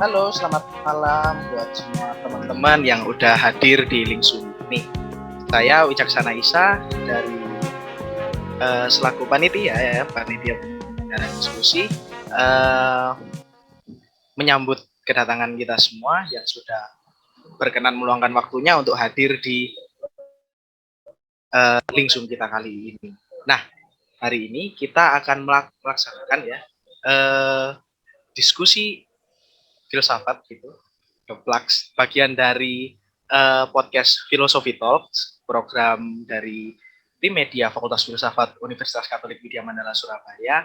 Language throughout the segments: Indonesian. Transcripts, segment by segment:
Halo, selamat malam buat semua teman-teman yang udah hadir di link Zoom ini. Saya Wicaksana Isa dari selaku panitia penyelenggara diskusi menyambut kedatangan kita semua yang sudah berkenan meluangkan waktunya untuk hadir di link Zoom kita kali ini. Nah, hari ini kita akan melaksanakan diskusi filsafat gitu, bagian dari podcast Philosophy Talks, program dari tim media Fakultas Filsafat Universitas Katolik Widya Mandala Surabaya.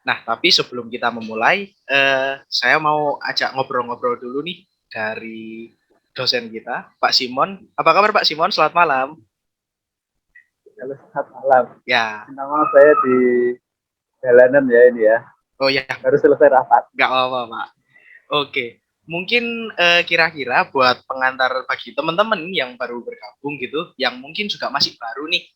Nah, tapi sebelum kita memulai, saya mau ajak ngobrol-ngobrol dulu nih dari dosen kita, Pak Simon. Apa kabar Pak Simon? Selamat malam. Halo, selamat malam. Ya. Nama saya di jalanan ya ini ya. Oh ya. Baru selesai rapat. Nggak apa-apa Pak. Oke. Mungkin kira-kira buat pengantar bagi teman-teman yang baru bergabung gitu, yang mungkin juga masih baru nih,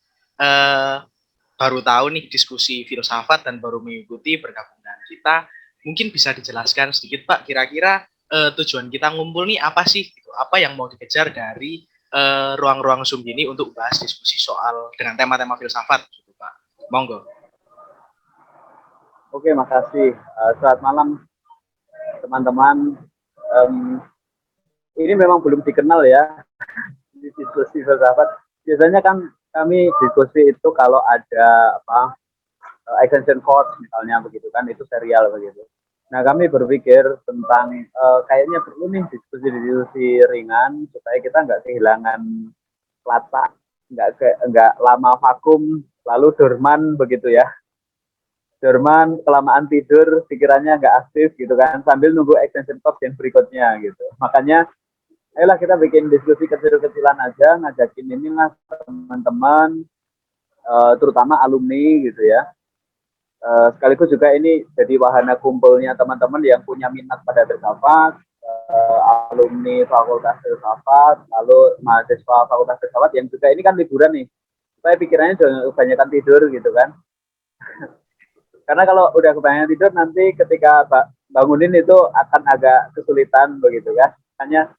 baru tahu nih diskusi filsafat dan baru mengikuti bergabung dengan kita, mungkin bisa dijelaskan sedikit Pak, kira-kira tujuan kita ngumpul nih apa sih? Gitu. Apa yang mau dikejar dari ruang-ruang Zoom ini untuk bahas diskusi soal dengan tema-tema filsafat gitu Pak. Monggo. Oke, makasih. Selamat malam teman-teman. Ini memang belum dikenal ya di diskusi filsafat. Biasanya kan kami diskusi itu kalau ada extension course misalnya begitu kan, itu serial begitu. Nah, kami berpikir tentang kayaknya perlu nih diskusi ringan supaya kita nggak kehilangan latak, nggak lama vakum lalu dorman begitu ya. Jerman kelamaan tidur, pikirannya nggak aktif gitu kan, sambil nunggu extension course yang berikutnya gitu. Makanya, ayolah kita bikin diskusi kecil-kecilan aja, ngajakin inilah teman-teman, terutama alumni gitu ya. Sekaligus juga ini jadi wahana kumpulnya teman-teman yang punya minat pada filsafat, alumni Fakultas Filsafat, lalu mahasiswa Fakultas Filsafat yang juga ini kan liburan nih, supaya pikirannya jangan kebanyakan tidur gitu kan. Karena kalau udah kebanyakan tidur nanti ketika bangunin itu akan agak kesulitan begitu kan. Hanya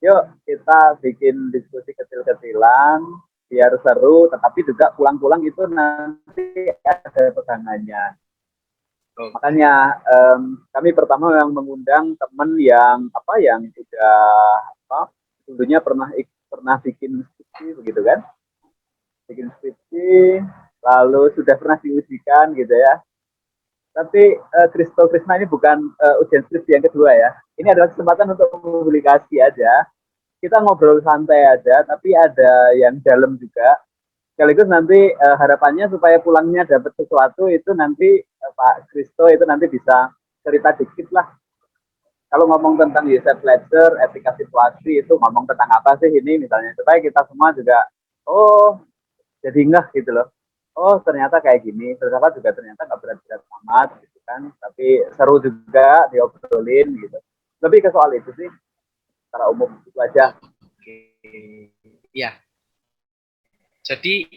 yuk kita bikin diskusi kecil-kecilan biar seru, tetapi juga pulang-pulang itu nanti ada pegangannya. Makanya kami pertama yang mengundang teman yang sudah dulunya pernah bikin skripsi begitu kan, bikin skripsi lalu sudah pernah diujikan gitu ya. Tapi Christo Krisna ini bukan ujian skripsi yang kedua ya. Ini adalah kesempatan untuk publikasi aja. Kita ngobrol santai aja, tapi ada yang dalam juga. Sekaligus nanti harapannya supaya pulangnya dapat sesuatu itu nanti Pak Christo itu nanti bisa cerita dikit lah. Kalau ngomong tentang Joseph Pletcher, etika situasi itu ngomong tentang apa sih ini misalnya. Supaya kita semua juga, jadi ngeh gitu loh. Oh ternyata kayak gini, filsafat juga ternyata nggak berat-berat amat gitu kan, tapi seru juga diobrolin gitu. Lebih ke soal itu sih, secara umum itu aja. Oke, ya. Jadi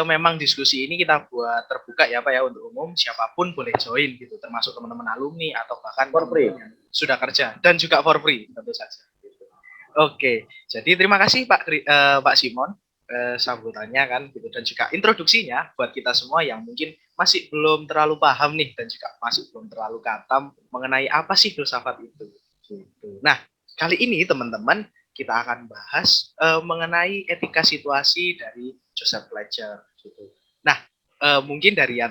memang diskusi ini kita buat terbuka ya Pak ya untuk umum, siapapun boleh join gitu, termasuk teman-teman alumni atau bahkan for free yang sudah kerja dan juga for free tentu saja. Oke, jadi terima kasih Pak Simon sambutannya kan gitu dan juga introduksinya buat kita semua yang mungkin masih belum terlalu paham nih dan juga masih belum terlalu katam mengenai apa sih filsafat itu. Gitu. Nah, kali ini teman-teman kita akan bahas mengenai etika situasi dari Joseph Pletcher. Gitu. Nah, mungkin dari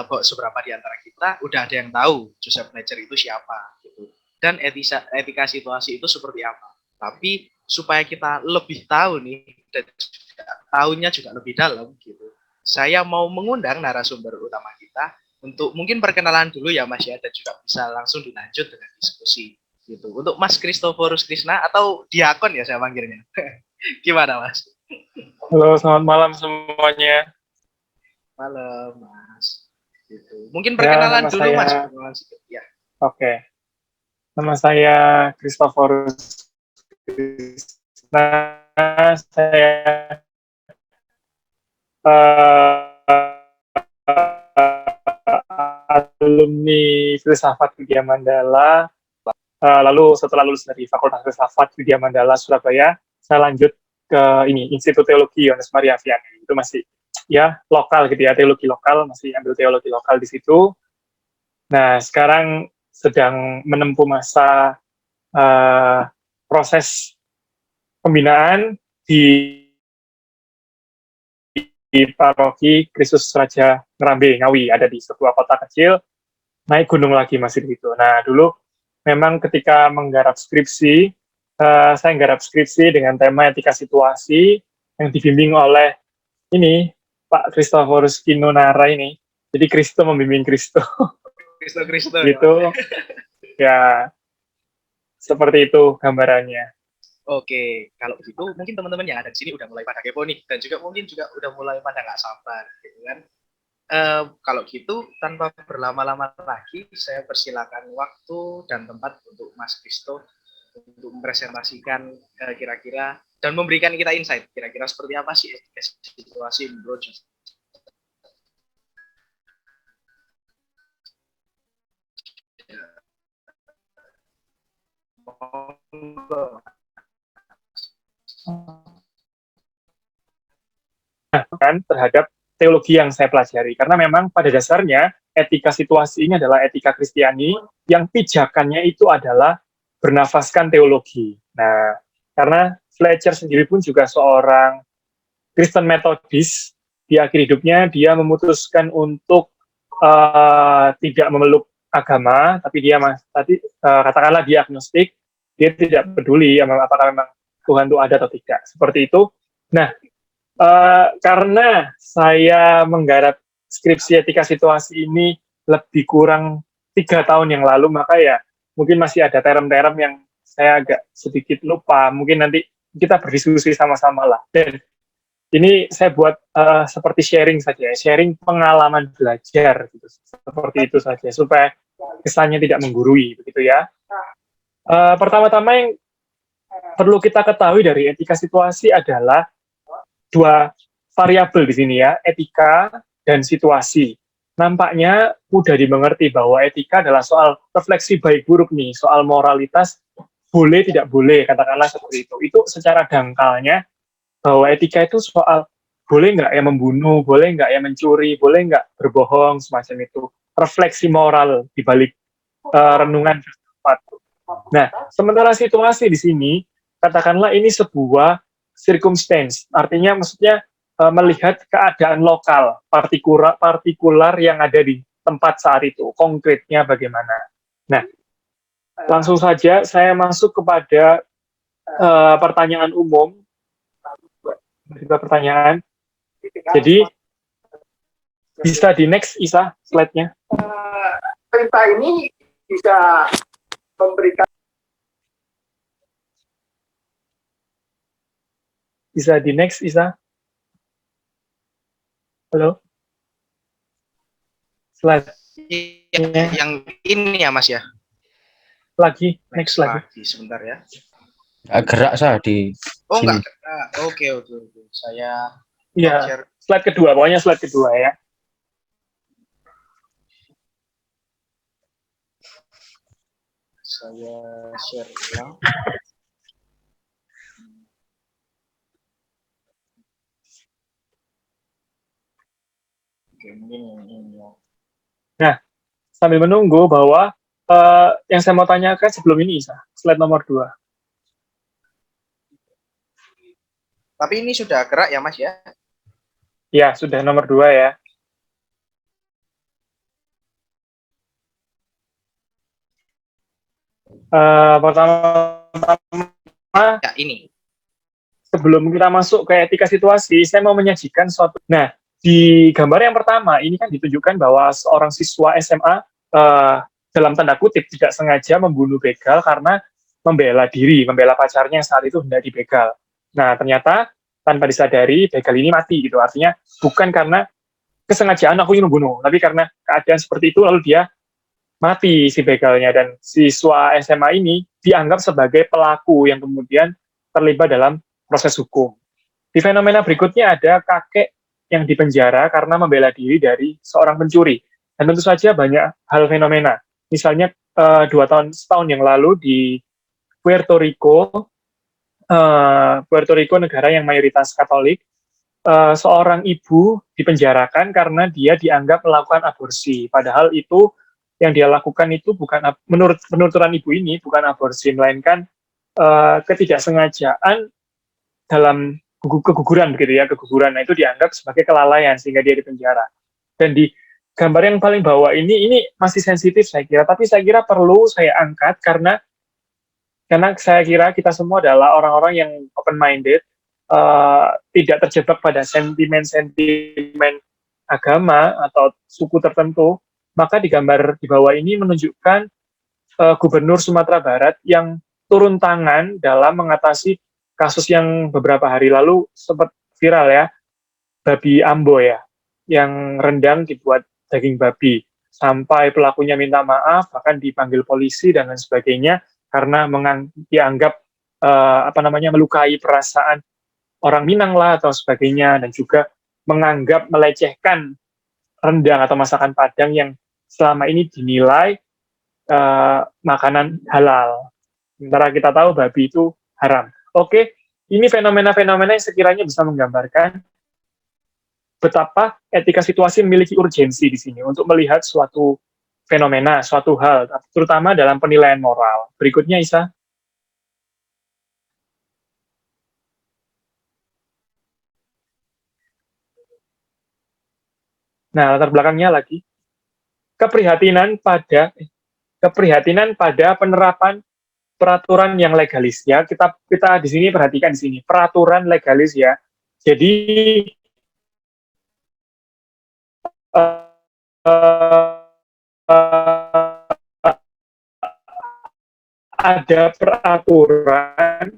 beberapa di antara kita udah ada yang tahu Joseph Pletcher itu siapa gitu dan etika situasi itu seperti apa. Tapi supaya kita lebih tahu nih dan juga tahunya juga lebih dalam gitu. Saya mau mengundang narasumber utama kita untuk mungkin perkenalan dulu ya Mas ya dan juga bisa langsung dilanjut dengan diskusi gitu. Untuk Mas Christoforus Krisna atau Diakon ya saya panggilnya. Gimana Mas? Halo, selamat malam semuanya. Malam Mas. Gitu. Mungkin perkenalan dulu saya... Mas. Ya. Oke. Nama saya Christoforus Krisna. Saya alumni Filsafat Widya Mandala. Lalu setelah lulus dari Fakultas Filsafat Widya Mandala Surabaya, saya lanjut ke ini Institut Teologi Yohanes Maria Vianney. Itu masih ya lokal gitu ya, teologi lokal, masih ambil teologi lokal di situ. Nah, sekarang sedang menempuh masa proses pembinaan di Paroki Kristus Raja Ngerambe, Ngawi, ada di sebuah kota kecil, naik gunung lagi masih di situ. Nah, dulu memang ketika menggarap skripsi, saya menggarap skripsi dengan tema etika situasi yang dibimbing oleh ini, Pak Christophorus Kinunara ini. Jadi Kristo membimbing Kristo. Kristo Gitu. Ya, seperti itu gambarannya. Oke, kalau begitu mungkin teman-teman yang ada di sini udah mulai pada kepo nih, dan juga mungkin juga udah mulai pada nggak sabar, gitu kan? Kalau gitu, tanpa berlama-lama lagi, saya persilakan waktu dan tempat untuk Mas Kristo untuk mempresentasikan kira-kira dan memberikan kita insight, kira-kira seperti apa sih situasi menurut kan terhadap teologi yang saya pelajari. Karena memang pada dasarnya etika situasi ini adalah etika Kristiani yang pijakannya itu adalah bernafaskan teologi. Nah, karena Fletcher sendiri pun juga seorang Kristen Metodis, di akhir hidupnya dia memutuskan untuk tidak memeluk agama, tapi dia katakanlah dia agnostik, dia tidak peduli apakah memang Tuhan itu ada atau tidak. Seperti itu. Nah, karena saya menggarap skripsi etika situasi ini lebih kurang 3 tahun yang lalu, maka ya mungkin masih ada term-term yang saya agak sedikit lupa. Mungkin nanti kita berdiskusi sama-sama lah. Dan ini saya buat seperti sharing saja, sharing pengalaman belajar, gitu. Seperti itu saja, supaya kesannya tidak menggurui, begitu ya. Pertama-tama yang perlu kita ketahui dari etika situasi adalah dua variabel di sini ya, etika dan situasi. Nampaknya mudah dimengerti bahwa etika adalah soal refleksi baik buruk nih, soal moralitas boleh tidak boleh, katakanlah seperti itu. Itu secara dangkalnya bahwa etika itu soal boleh nggak ya membunuh, boleh nggak ya mencuri, boleh nggak berbohong, semacam itu. Refleksi moral di balik renungan filsafat. Nah, sementara situasi di sini, katakanlah ini sebuah circumstance, artinya maksudnya melihat keadaan lokal, partikular yang ada di tempat saat itu, konkretnya bagaimana. Nah, langsung saja saya masuk kepada pertanyaan umum. Pertanyaan. Jadi, bisa di next, Isa, slide-nya. Cerita ini bisa memberikan. Bisa di next, Isa. Halo? Slide. yang ini ya, Mas ya? Lagi, next lagi. Sebentar ya. Gerak sah di Oh, sini. enggak. Oke. Saya Iya, slide kedua, pokoknya slide kedua ya. Saya share ulang. Oke, mungkin ini ya. Nah, sambil menunggu bahwa yang saya mau tanyakan sebelum ini, Isa, slide nomor 2. Tapi ini sudah gerak ya, Mas ya? Ya, sudah nomor 2 ya. Pertama, Ya, ini. sebelum kita masuk ke etika situasi, saya mau menyajikan suatu. Nah, di gambar yang pertama, ini kan ditunjukkan bahwa seorang siswa SMA dalam tanda kutip tidak sengaja membunuh begal karena membela diri, membela pacarnya yang saat itu hendak dibegal. Nah, ternyata tanpa disadari begal ini mati gitu. Artinya bukan karena kesengajaan aku ingin membunuh, tapi karena keadaan seperti itu lalu dia mati si begalnya, dan siswa SMA ini dianggap sebagai pelaku yang kemudian terlibat dalam proses hukum. Di fenomena berikutnya ada kakek yang dipenjara karena membela diri dari seorang pencuri. Dan tentu saja banyak hal fenomena. Misalnya setahun yang lalu di Puerto Rico, negara yang mayoritas Katolik, seorang ibu dipenjarakan karena dia dianggap melakukan aborsi. Padahal itu yang dia lakukan itu bukan, menurut penuturan ibu ini, bukan aborsi, melainkan ketidaksengajaan dalam keguguran begitu ya, keguguran. Nah, itu dianggap sebagai kelalaian sehingga dia dipenjara. Dan di gambar yang paling bawah ini masih sensitif saya kira, tapi saya kira perlu saya angkat karena saya kira kita semua adalah orang-orang yang open minded, tidak terjebak pada sentimen-sentimen agama atau suku tertentu. Maka di gambar di bawah ini menunjukkan Gubernur Sumatera Barat yang turun tangan dalam mengatasi kasus yang beberapa hari lalu sempat viral ya, babi Ambo ya, yang rendang dibuat daging babi, sampai pelakunya minta maaf, bahkan dipanggil polisi dan lain sebagainya karena dianggap melukai perasaan orang Minang lah atau sebagainya, dan juga menganggap melecehkan rendang atau masakan Padang yang selama ini dinilai makanan halal. Sementara kita tahu babi itu haram. Oke, ini fenomena-fenomena yang sekiranya bisa menggambarkan betapa etika situasi memiliki urgensi di sini untuk melihat suatu fenomena, suatu hal, terutama dalam penilaian moral. Berikutnya, Isa. Nah, latar belakangnya lagi, keprihatinan pada penerapan peraturan yang legalis ya. Kita di sini perhatikan di sini peraturan legalis ya. Jadi ada peraturan,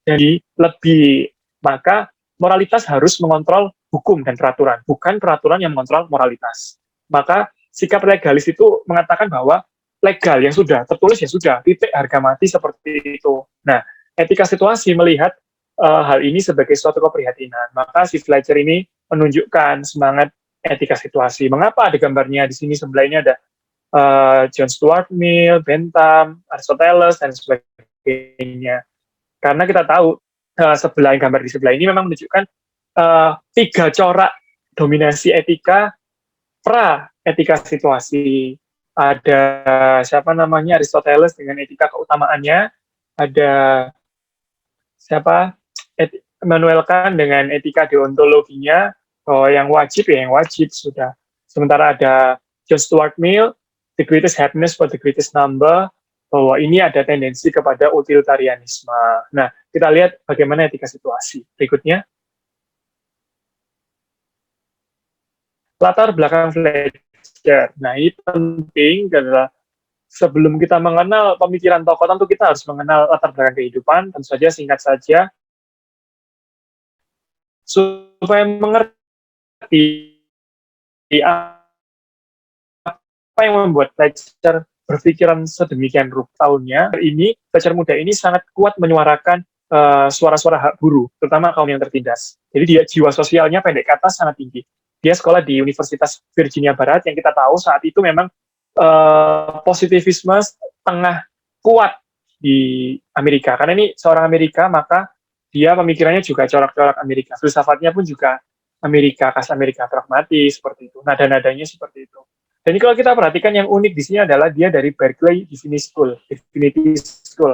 jadi lebih, maka moralitas harus mengontrol hukum dan peraturan, bukan peraturan yang mengontrol moralitas. Maka sikap legalis itu mengatakan bahwa legal yang sudah tertulis ya sudah, titik, harga mati, seperti itu. Nah, etika situasi melihat hal ini sebagai suatu keprihatinan. Maka si Fletcher ini menunjukkan semangat etika situasi. Mengapa ada gambarnya di sini, sebelah ini ada John Stuart Mill, Bentham, Aristoteles, dan sebagainya. Karena kita tahu gambar di sebelah ini memang menunjukkan tiga corak dominasi etika pra etika situasi. Ada Aristoteles dengan etika keutamaannya, ada Immanuel Kant dengan etika deontologinya, bahwa yang wajib ya yang wajib sudah. Sementara ada John Stuart Mill, the greatest happiness for the greatest number, bahwa ini ada tendensi kepada utilitarianisme. Nah, kita lihat bagaimana etika situasi. Berikutnya, latar belakang Fletcher. Nah, ini penting karena sebelum kita mengenal pemikiran tokoh, tentu kita harus mengenal latar belakang kehidupan. Tentu saja singkat saja, supaya mengerti apa yang membuat Fletcher berpikiran sedemikian rupa tahunnya. Ini Fletcher muda ini sangat kuat menyuarakan suara-suara hak buruh, terutama kaum yang tertindas. Jadi dia jiwa sosialnya pendek kata sangat tinggi. Dia sekolah di Universitas Virginia Barat yang kita tahu saat itu memang positivisme tengah kuat di Amerika. Karena ini seorang Amerika, maka dia pemikirannya juga corak-corak Amerika. Filsafatnya pun juga Amerika, khas Amerika, pragmatis, seperti itu. Nada-nadanya seperti itu. Dan kalau kita perhatikan yang unik di sini adalah dia dari Berkeley Divinity School.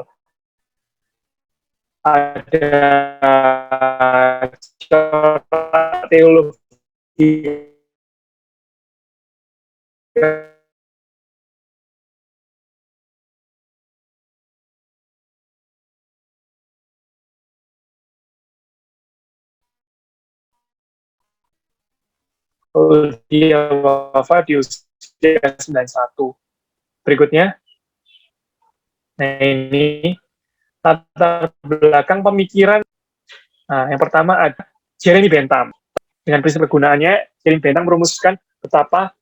Ada teologi dia wafat di usia 91. Berikutnya, nah ini latar belakang pemikiran. Nah, yang pertama ada Jeremy Bentham. Dengan prinsip kegunaannya, Jeremy Bentham merumuskan betapa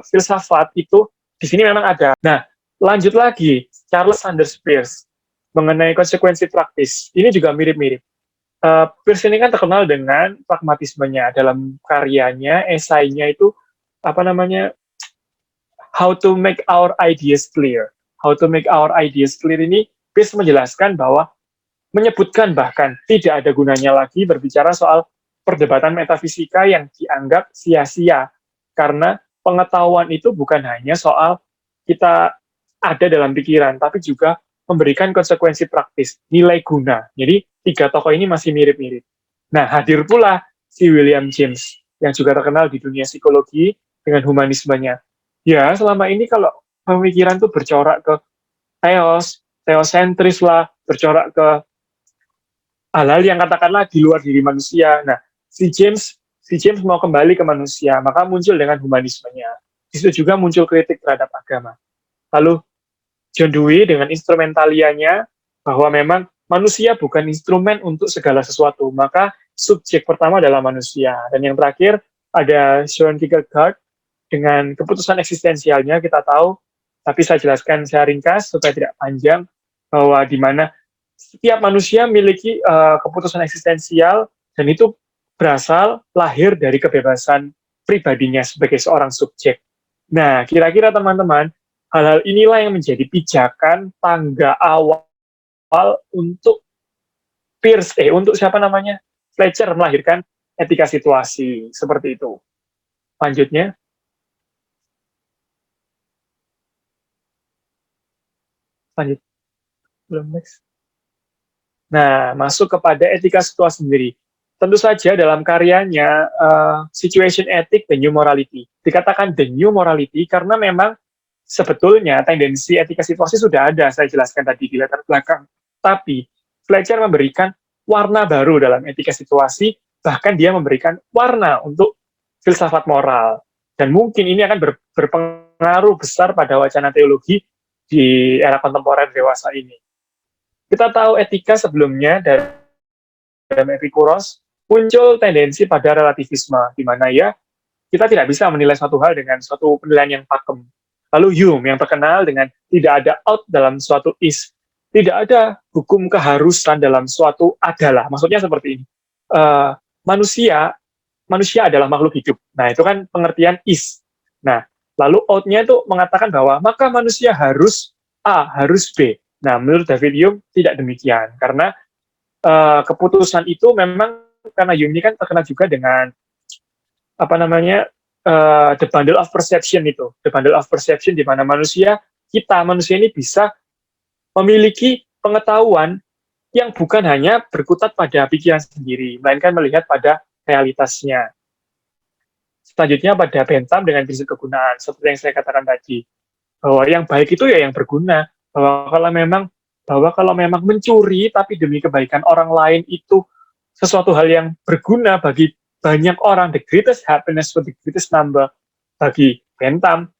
filsafat itu di sini memang ada. Nah, lanjut lagi, Charles Sanders Peirce mengenai konsekuensi praktis. Ini juga mirip-mirip. Peirce ini kan terkenal dengan pragmatismenya dalam karyanya, esainya itu how to make our ideas clear. How to make our ideas clear ini Peirce menjelaskan bahwa menyebutkan bahkan tidak ada gunanya lagi berbicara soal perdebatan metafisika yang dianggap sia-sia karena pengetahuan itu bukan hanya soal kita ada dalam pikiran, tapi juga memberikan konsekuensi praktis, nilai guna. Jadi, tiga tokoh ini masih mirip-mirip. Nah, hadir pula si William James, yang juga terkenal di dunia psikologi dengan humanismenya. Ya, selama ini kalau pemikiran tuh bercorak ke teosentris lah, bercorak ke hal-hal yang katakanlah di luar diri manusia. Nah, si James mau kembali ke manusia, maka muncul dengan humanismenya. Di situ juga muncul kritik terhadap agama. Lalu John Dewey dengan instrumentalianya bahwa memang manusia bukan instrumen untuk segala sesuatu, maka subjek pertama adalah manusia. Dan yang terakhir ada Søren Kierkegaard dengan keputusan eksistensialnya kita tahu, tapi saya jelaskan secara ringkas supaya tidak panjang, bahwa di mana setiap manusia memiliki keputusan eksistensial dan itu berasal lahir dari kebebasan pribadinya sebagai seorang subjek. Nah, kira-kira teman-teman, hal-hal inilah yang menjadi pijakan tangga awal untuk Peirce, untuk siapa namanya? Fletcher melahirkan etika situasi, seperti itu. Lanjutnya. Lanjut. Belum next. Nah, masuk kepada etika situasi sendiri. Tentu saja dalam karyanya Situation Ethics, The New Morality. Dikatakan The New Morality karena memang sebetulnya tendensi etika situasi sudah ada, saya jelaskan tadi di latar belakang. Tapi Fletcher memberikan warna baru dalam etika situasi, bahkan dia memberikan warna untuk filsafat moral. Dan mungkin ini akan berpengaruh besar pada wacana teologi di era kontemporer dewasa ini. Kita tahu etika sebelumnya dalam Epikuros muncul tendensi pada relativisme, di mana ya kita tidak bisa menilai suatu hal dengan suatu penilaian yang pakem. Lalu Hume yang terkenal dengan tidak ada out dalam suatu is, tidak ada hukum keharusan dalam suatu adalah. Maksudnya seperti ini, manusia adalah makhluk hidup. Nah itu kan pengertian is. Nah lalu out-nya itu mengatakan bahwa maka manusia harus A, harus B. Nah menurut David Hume tidak demikian, karena keputusan itu memang karena Hume ini kan terkenal juga dengan apa namanya the bundle of perception itu, the bundle of perception di mana manusia ini bisa memiliki pengetahuan yang bukan hanya berkutat pada pikiran sendiri, melainkan melihat pada realitasnya. Selanjutnya pada Bentham dengan prinsip kegunaan, seperti yang saya katakan tadi, bahwa yang baik itu ya yang berguna, bahwa kalau memang mencuri tapi demi kebaikan orang lain itu sesuatu hal yang berguna bagi banyak orang, the greatest happiness for the greatest number, bagi Bentham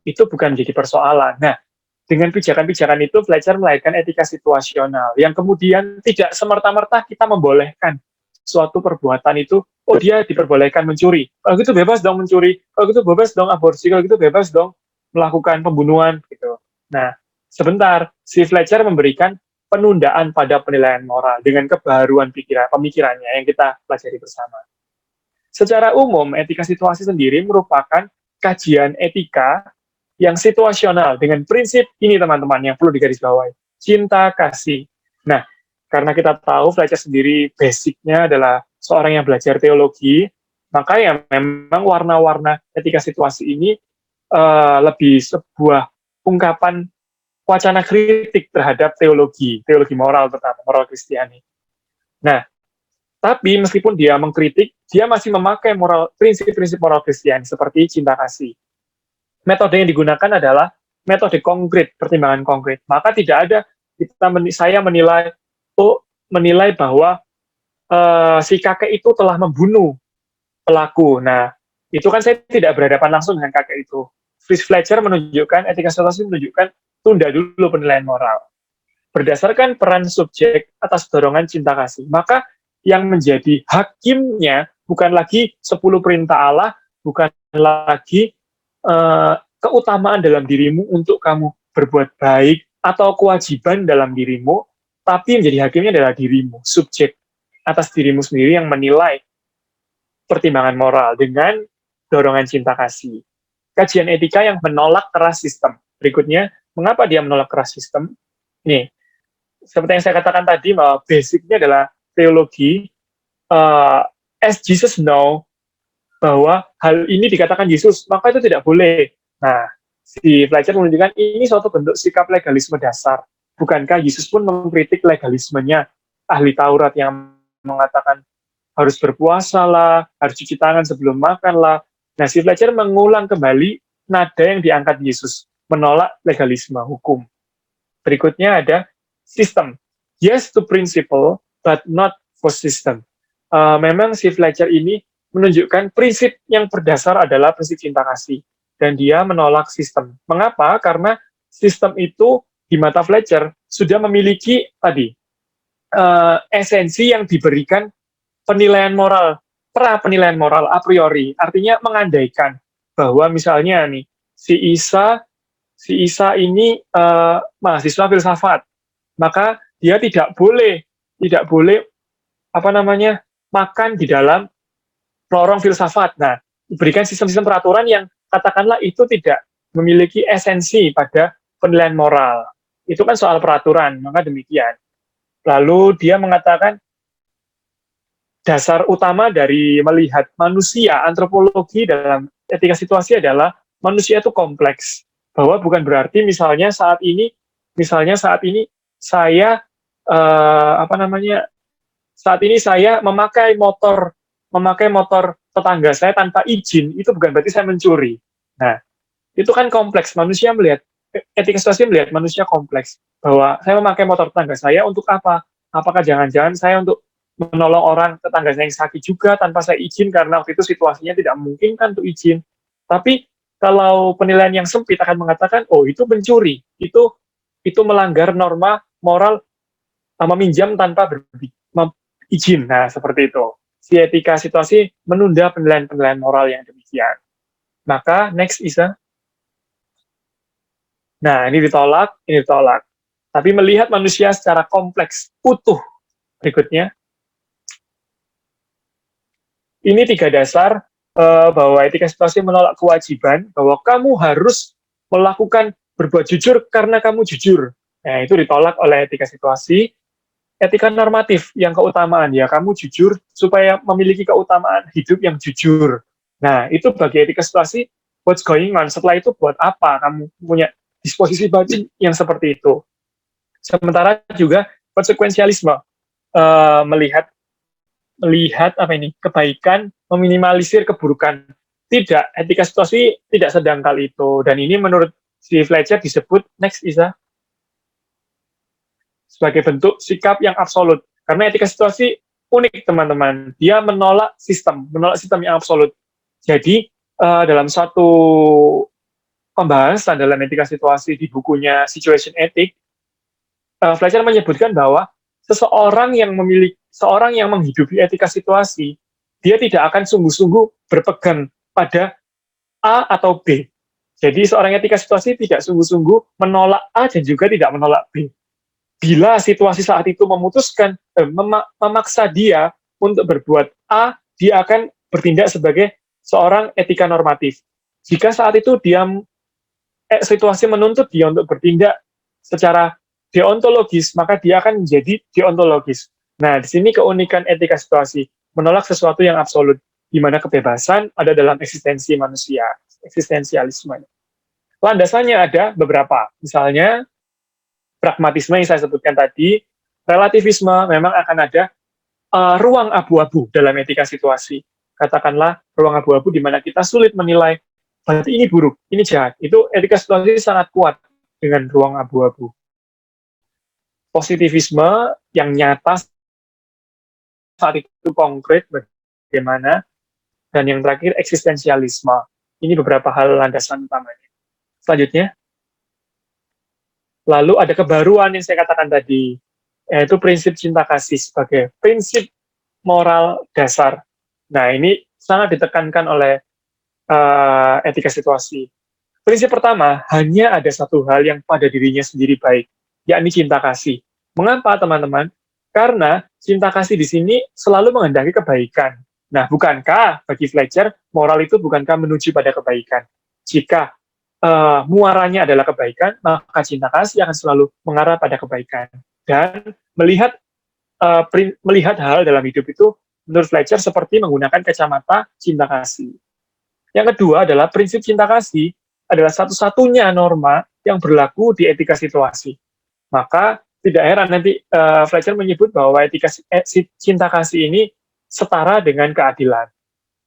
itu bukan menjadi persoalan. Nah, dengan pijakan-pijakan itu Fletcher melahirkan etika situasional yang kemudian tidak semerta-merta kita membolehkan suatu perbuatan itu, oh dia diperbolehkan mencuri, kalau gitu bebas dong mencuri, kalau gitu bebas dong aborsi, kalau gitu bebas dong melakukan pembunuhan gitu. Nah, sebentar, si Fletcher memberikan penundaan pada penilaian moral dengan kebaruan pemikirannya yang kita pelajari bersama. Secara umum, etika situasi sendiri merupakan kajian etika yang situasional dengan prinsip ini teman-teman yang perlu digarisbawahi, cinta kasih. Nah, karena kita tahu Fletcher sendiri basicnya adalah seorang yang belajar teologi, maka ya memang warna-warna etika situasi ini lebih sebuah ungkapan wacana kritik terhadap teologi moral, terutama moral Kristiani. Nah, tapi meskipun dia mengkritik, dia masih memakai prinsip-prinsip moral Kristiani seperti cinta kasih. Metode yang digunakan adalah metode konkret, pertimbangan konkret. Maka tidak ada saya menilai bahwa si kakek itu telah membunuh pelaku. Nah, itu kan saya tidak berhadapan langsung dengan kakek itu. Fletcher menunjukkan, etika situasi menunjukkan, tunda dulu penilaian moral. Berdasarkan peran subjek atas dorongan cinta kasih, maka yang menjadi hakimnya bukan lagi 10 perintah Allah, bukan lagi keutamaan dalam dirimu untuk kamu berbuat baik, atau kewajiban dalam dirimu, tapi yang menjadi hakimnya adalah dirimu, subjek atas dirimu sendiri yang menilai pertimbangan moral dengan dorongan cinta kasih. kajian etika yang menolak keras sistem. Berikutnya, mengapa dia menolak keras sistem? Nih, seperti yang saya katakan tadi, bahwa basicnya adalah teologi. As Jesus know, bahwa hal ini dikatakan Yesus, maka itu tidak boleh. Nah, si Fletcher menunjukkan ini suatu bentuk sikap legalisme dasar. Bukankah Yesus pun mengkritik legalismenya? Ahli Taurat yang mengatakan harus berpuasa lah, harus cuci tangan sebelum makan lah. Nah, si Fletcher mengulang kembali nada yang diangkat Yesus, menolak legalisme hukum. Berikutnya ada sistem. Yes to principle, but not for system. Memang si Fletcher ini menunjukkan prinsip yang berdasar adalah prinsip cinta kasih. Dan dia menolak sistem. Mengapa? Karena sistem itu di mata Fletcher sudah memiliki tadi esensi yang diberikan penilaian moral, penilaian moral a priori. Artinya mengandaikan bahwa misalnya nih si Isa ini mahasiswa filsafat, maka dia tidak boleh makan di dalam lorong filsafat. Nah, diberikan sistem-sistem peraturan yang katakanlah itu tidak memiliki esensi pada penilaian moral. Itu kan soal peraturan, maka demikian. Lalu dia mengatakan dasar utama dari melihat manusia, antropologi dalam etika situasi adalah manusia itu kompleks. Bahwa bukan berarti misalnya saat ini saya memakai motor tetangga saya tanpa izin, itu bukan berarti saya mencuri. Nah, itu kan kompleks. Manusia melihat, etika situasi melihat manusia kompleks. Bahwa saya memakai motor tetangga saya untuk apa? Apakah jangan-jangan saya untuk menolong orang tetangga saya yang sakit juga tanpa saya izin, karena waktu itu situasinya tidak memungkinkan untuk izin. Tapi kalau penilaian yang sempit akan mengatakan, oh itu mencuri, itu melanggar norma moral, meminjam tanpa izin. Nah, seperti itu. Si etika situasi menunda penilaian-penilaian moral yang demikian. Maka next Isa. Nah, ini ditolak. Tapi melihat manusia secara kompleks, utuh. Berikutnya. Ini 3 dasar bahwa etika situasi menolak kewajiban, bahwa kamu harus berbuat jujur karena kamu jujur. Nah, itu ditolak oleh etika situasi. Etika normatif yang keutamaan, ya kamu jujur supaya memiliki keutamaan hidup yang jujur. Nah, itu bagi etika situasi, what's going on? Setelah itu buat apa kamu punya disposisi batin yang seperti itu? Sementara juga konsekuensialisme, melihat kebaikan, meminimalisir keburukan. Tidak, etika situasi tidak sedangkal itu. Dan ini menurut si Fletcher disebut next Isa sebagai bentuk sikap yang absolut. Karena etika situasi unik, teman-teman. Dia menolak sistem yang absolut. Jadi, dalam satu pembahasan dalam etika situasi di bukunya Situation Ethic, Fletcher menyebutkan bahwa seorang yang menghidupi etika situasi, dia tidak akan sungguh-sungguh berpegang pada A atau B. Jadi, seorang etika situasi tidak sungguh-sungguh menolak A dan juga tidak menolak B. Bila situasi saat itu memaksa dia untuk berbuat A, dia akan bertindak sebagai seorang etika normatif. Jika saat itu situasi menuntut dia untuk bertindak secara deontologis, maka dia akan menjadi deontologis. Nah, di sini keunikan etika situasi, menolak sesuatu yang absolut, di mana kebebasan ada dalam eksistensi manusia, eksistensialisme. Landasannya ada beberapa, misalnya pragmatisme yang saya sebutkan tadi, relativisme, memang akan ada ruang abu-abu dalam etika situasi. Katakanlah ruang abu-abu di mana kita sulit menilai, berarti ini buruk, ini jahat. Itu etika situasi sangat kuat dengan ruang abu-abu. Positivisme yang nyata saat itu konkret bagaimana, dan yang terakhir eksistensialisme. Ini beberapa hal landasan utamanya. Selanjutnya, lalu ada kebaruan yang saya katakan tadi, yaitu prinsip cinta kasih sebagai prinsip moral dasar. Nah, ini sangat ditekankan oleh etika situasi. Prinsip pertama, hanya ada satu hal yang pada dirinya sendiri baik, yakni cinta kasih. Mengapa, teman-teman? Karena cinta kasih di sini selalu menghendaki kebaikan. Nah, bukankah bagi Fletcher, moral itu bukankah menuju pada kebaikan? Jika muaranya adalah kebaikan, maka cinta kasih akan selalu mengarah pada kebaikan. Dan melihat hal dalam hidup itu, menurut Fletcher, seperti menggunakan kacamata cinta kasih. Yang kedua adalah prinsip cinta kasih adalah satu-satunya norma yang berlaku di etika situasi. Maka tidak heran nanti Fletcher menyebut bahwa etika cinta kasih ini setara dengan keadilan.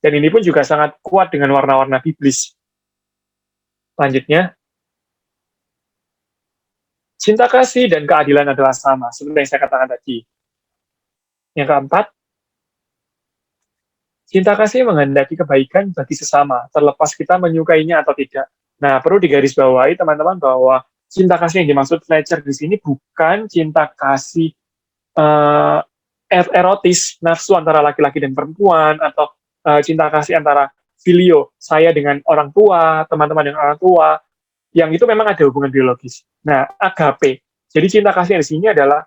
Dan ini pun juga sangat kuat dengan warna-warna biblis. Selanjutnya, cinta kasih dan keadilan adalah sama, seperti yang saya katakan tadi. Yang keempat, cinta kasih menghendaki kebaikan bagi sesama, terlepas kita menyukainya atau tidak. Nah, perlu digarisbawahi teman-teman bahwa cinta kasih yang dimaksud Fletcher di sini bukan cinta kasih erotis, nafsu antara laki-laki dan perempuan, atau cinta kasih antara filio, saya dengan orang tua, teman-teman dengan orang tua, yang itu memang ada hubungan biologis. Nah, agape. Jadi cinta kasih di sini adalah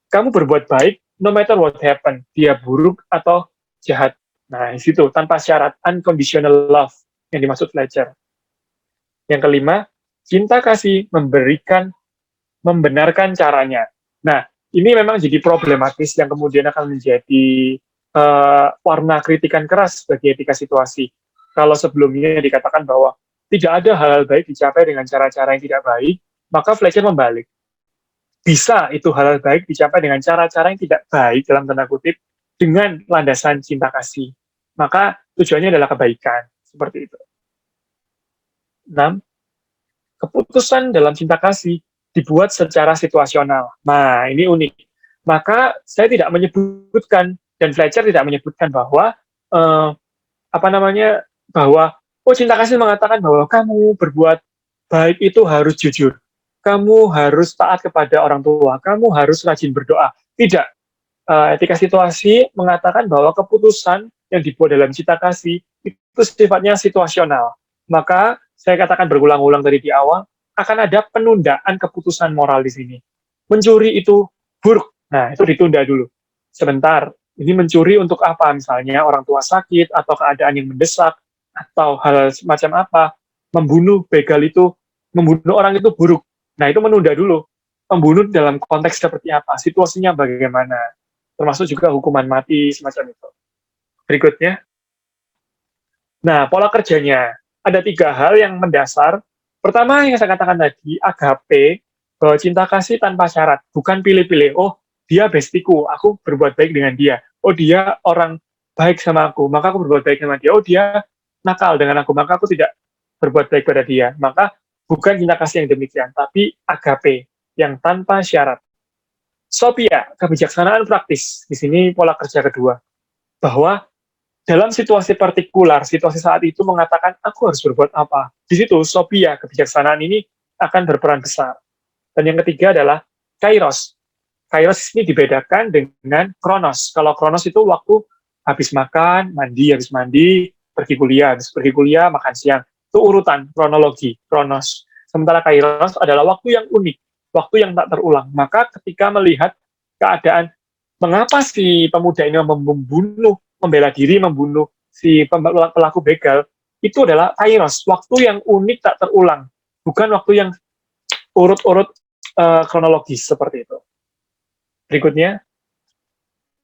kamu berbuat baik, no matter what happen, dia buruk atau jahat. Nah, di situ tanpa syarat, unconditional love yang dimaksud Fletcher. Yang kelima, cinta kasih membenarkan caranya. Nah, ini memang jadi problematis yang kemudian akan menjadi warna kritikan keras bagi etika situasi. Kalau sebelumnya dikatakan bahwa tidak ada hal-hal baik dicapai dengan cara-cara yang tidak baik, maka Fletcher membalik. Bisa itu hal-hal baik dicapai dengan cara-cara yang tidak baik, dalam tanda kutip, dengan landasan cinta kasih. Maka tujuannya adalah kebaikan. Seperti itu. 6. Keputusan dalam cinta kasih dibuat secara situasional. Nah, ini unik. Maka saya tidak menyebutkan, dan Fletcher tidak menyebutkan bahwa bahwa cinta kasih mengatakan bahwa kamu berbuat baik itu harus jujur, kamu harus taat kepada orang tua, kamu harus rajin berdoa. Tidak. Etika situasi mengatakan bahwa keputusan yang dibuat dalam cinta kasih itu sifatnya situasional. Maka saya katakan berulang-ulang tadi di awal, akan ada penundaan keputusan moral di sini. Mencuri itu buruk. Nah, itu ditunda dulu. Sebentar. Ini mencuri untuk apa? Misalnya orang tua sakit, atau keadaan yang mendesak, atau hal semacam apa. Membunuh orang itu buruk. Nah, itu menunda dulu. Membunuh dalam konteks seperti apa? Situasinya bagaimana? Termasuk juga hukuman mati, semacam itu. Berikutnya. Nah, pola kerjanya. Ada 3 hal yang mendasar. Pertama, yang saya katakan tadi, agape, bahwa cinta kasih tanpa syarat. Bukan pilih-pilih. Oh, dia bestiku, aku berbuat baik dengan dia. Oh, dia orang baik sama aku, maka aku berbuat baik sama dia. Oh, dia nakal dengan aku, maka aku tidak berbuat baik pada dia. Maka bukan cinta kasih yang demikian, tapi agape, yang tanpa syarat. Sophia, kebijaksanaan praktis. Di sini pola kerja kedua. Bahwa dalam situasi partikular, situasi saat itu mengatakan, aku harus berbuat apa. Di situ, Sophia, kebijaksanaan ini akan berperan besar. Dan yang ketiga adalah kairos. Kairos ini dibedakan dengan kronos. Kalau kronos itu waktu habis makan, habis mandi, pergi kuliah, makan siang. Itu urutan, kronologi, kronos. Sementara kairos adalah waktu yang unik, waktu yang tak terulang. Maka ketika melihat keadaan, mengapa si pemuda ini membela diri, membunuh si pelaku begal, itu adalah kairos, waktu yang unik tak terulang. Bukan waktu yang urut-urut kronologis seperti itu. Berikutnya,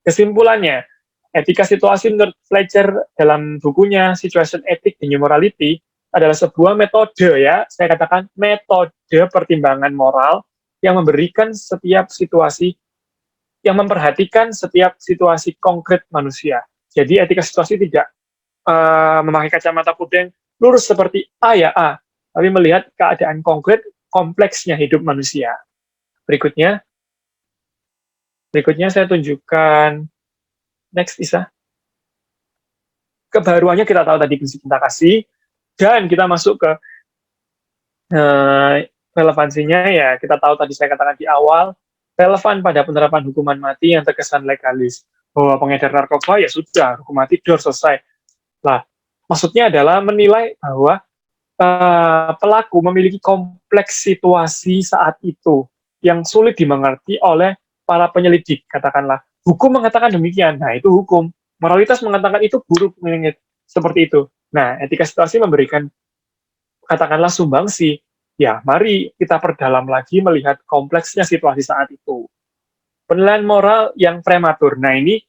kesimpulannya, etika situasi menurut Fletcher dalam bukunya Situation Ethics and Morality adalah sebuah metode, ya, saya katakan metode pertimbangan moral yang memberikan setiap situasi, yang memperhatikan setiap situasi konkret manusia. Jadi etika situasi tidak memakai kacamata pudeng lurus seperti A ya A, tapi melihat keadaan konkret, kompleksnya hidup manusia. Berikutnya saya tunjukkan, next Isa. Kebaruannya kita tahu tadi prinsip cinta kasih, dan kita masuk ke relevansinya, ya kita tahu tadi saya katakan di awal, relevan pada penerapan hukuman mati yang terkesan legalis. Bahwa pengedar narkoba ya sudah, hukum mati dor selesai. Lah, maksudnya adalah menilai bahwa pelaku memiliki kompleks situasi saat itu yang sulit dimengerti oleh para penyelidik, katakanlah. Hukum mengatakan demikian, nah itu hukum. Moralitas mengatakan itu buruk, seperti itu. Nah, etika situasi memberikan katakanlah sumbangsi, ya mari kita perdalam lagi melihat kompleksnya situasi saat itu. Penilaian moral yang prematur. Nah ini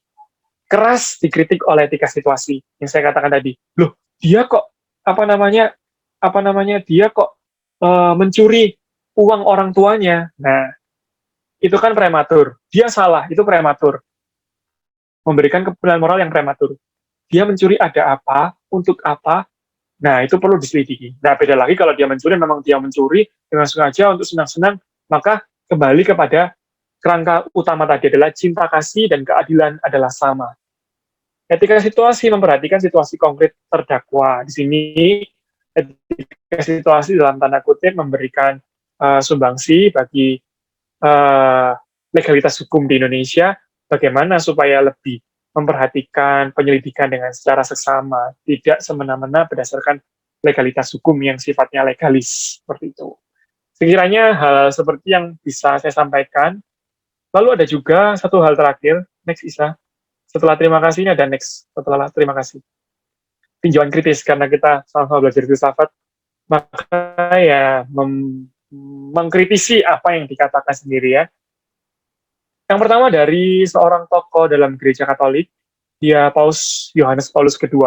keras dikritik oleh etika situasi yang saya katakan tadi. Loh, dia kok dia kok mencuri uang orang tuanya. Nah, itu kan prematur. Dia salah, itu prematur. Memberikan penilaian moral yang prematur. Dia mencuri ada apa, untuk apa? Nah, itu perlu diselidiki. Nah, beda lagi kalau dia mencuri, memang dia mencuri dengan sengaja untuk senang-senang, maka kembali kepada kerangka utama tadi adalah cinta kasih dan keadilan adalah sama. Etika situasi memperhatikan situasi konkret terdakwa. Di sini etika situasi dalam tanda kutip memberikan sumbangsi bagi legalitas hukum di Indonesia, bagaimana supaya lebih memperhatikan penyelidikan dengan secara seksama, tidak semena-mena berdasarkan legalitas hukum yang sifatnya legalis, seperti itu. Sekiranya hal seperti yang bisa saya sampaikan. Lalu ada juga satu hal terakhir, next Isa. Setelah terima kasih ini ada next, setelah terima kasih. Tinjauan kritis, karena kita sama-sama belajar filsafat, maka ya mengkritisi apa yang dikatakan sendiri ya. Yang pertama dari seorang tokoh dalam gereja Katolik, dia Paus Yohanes Paulus II,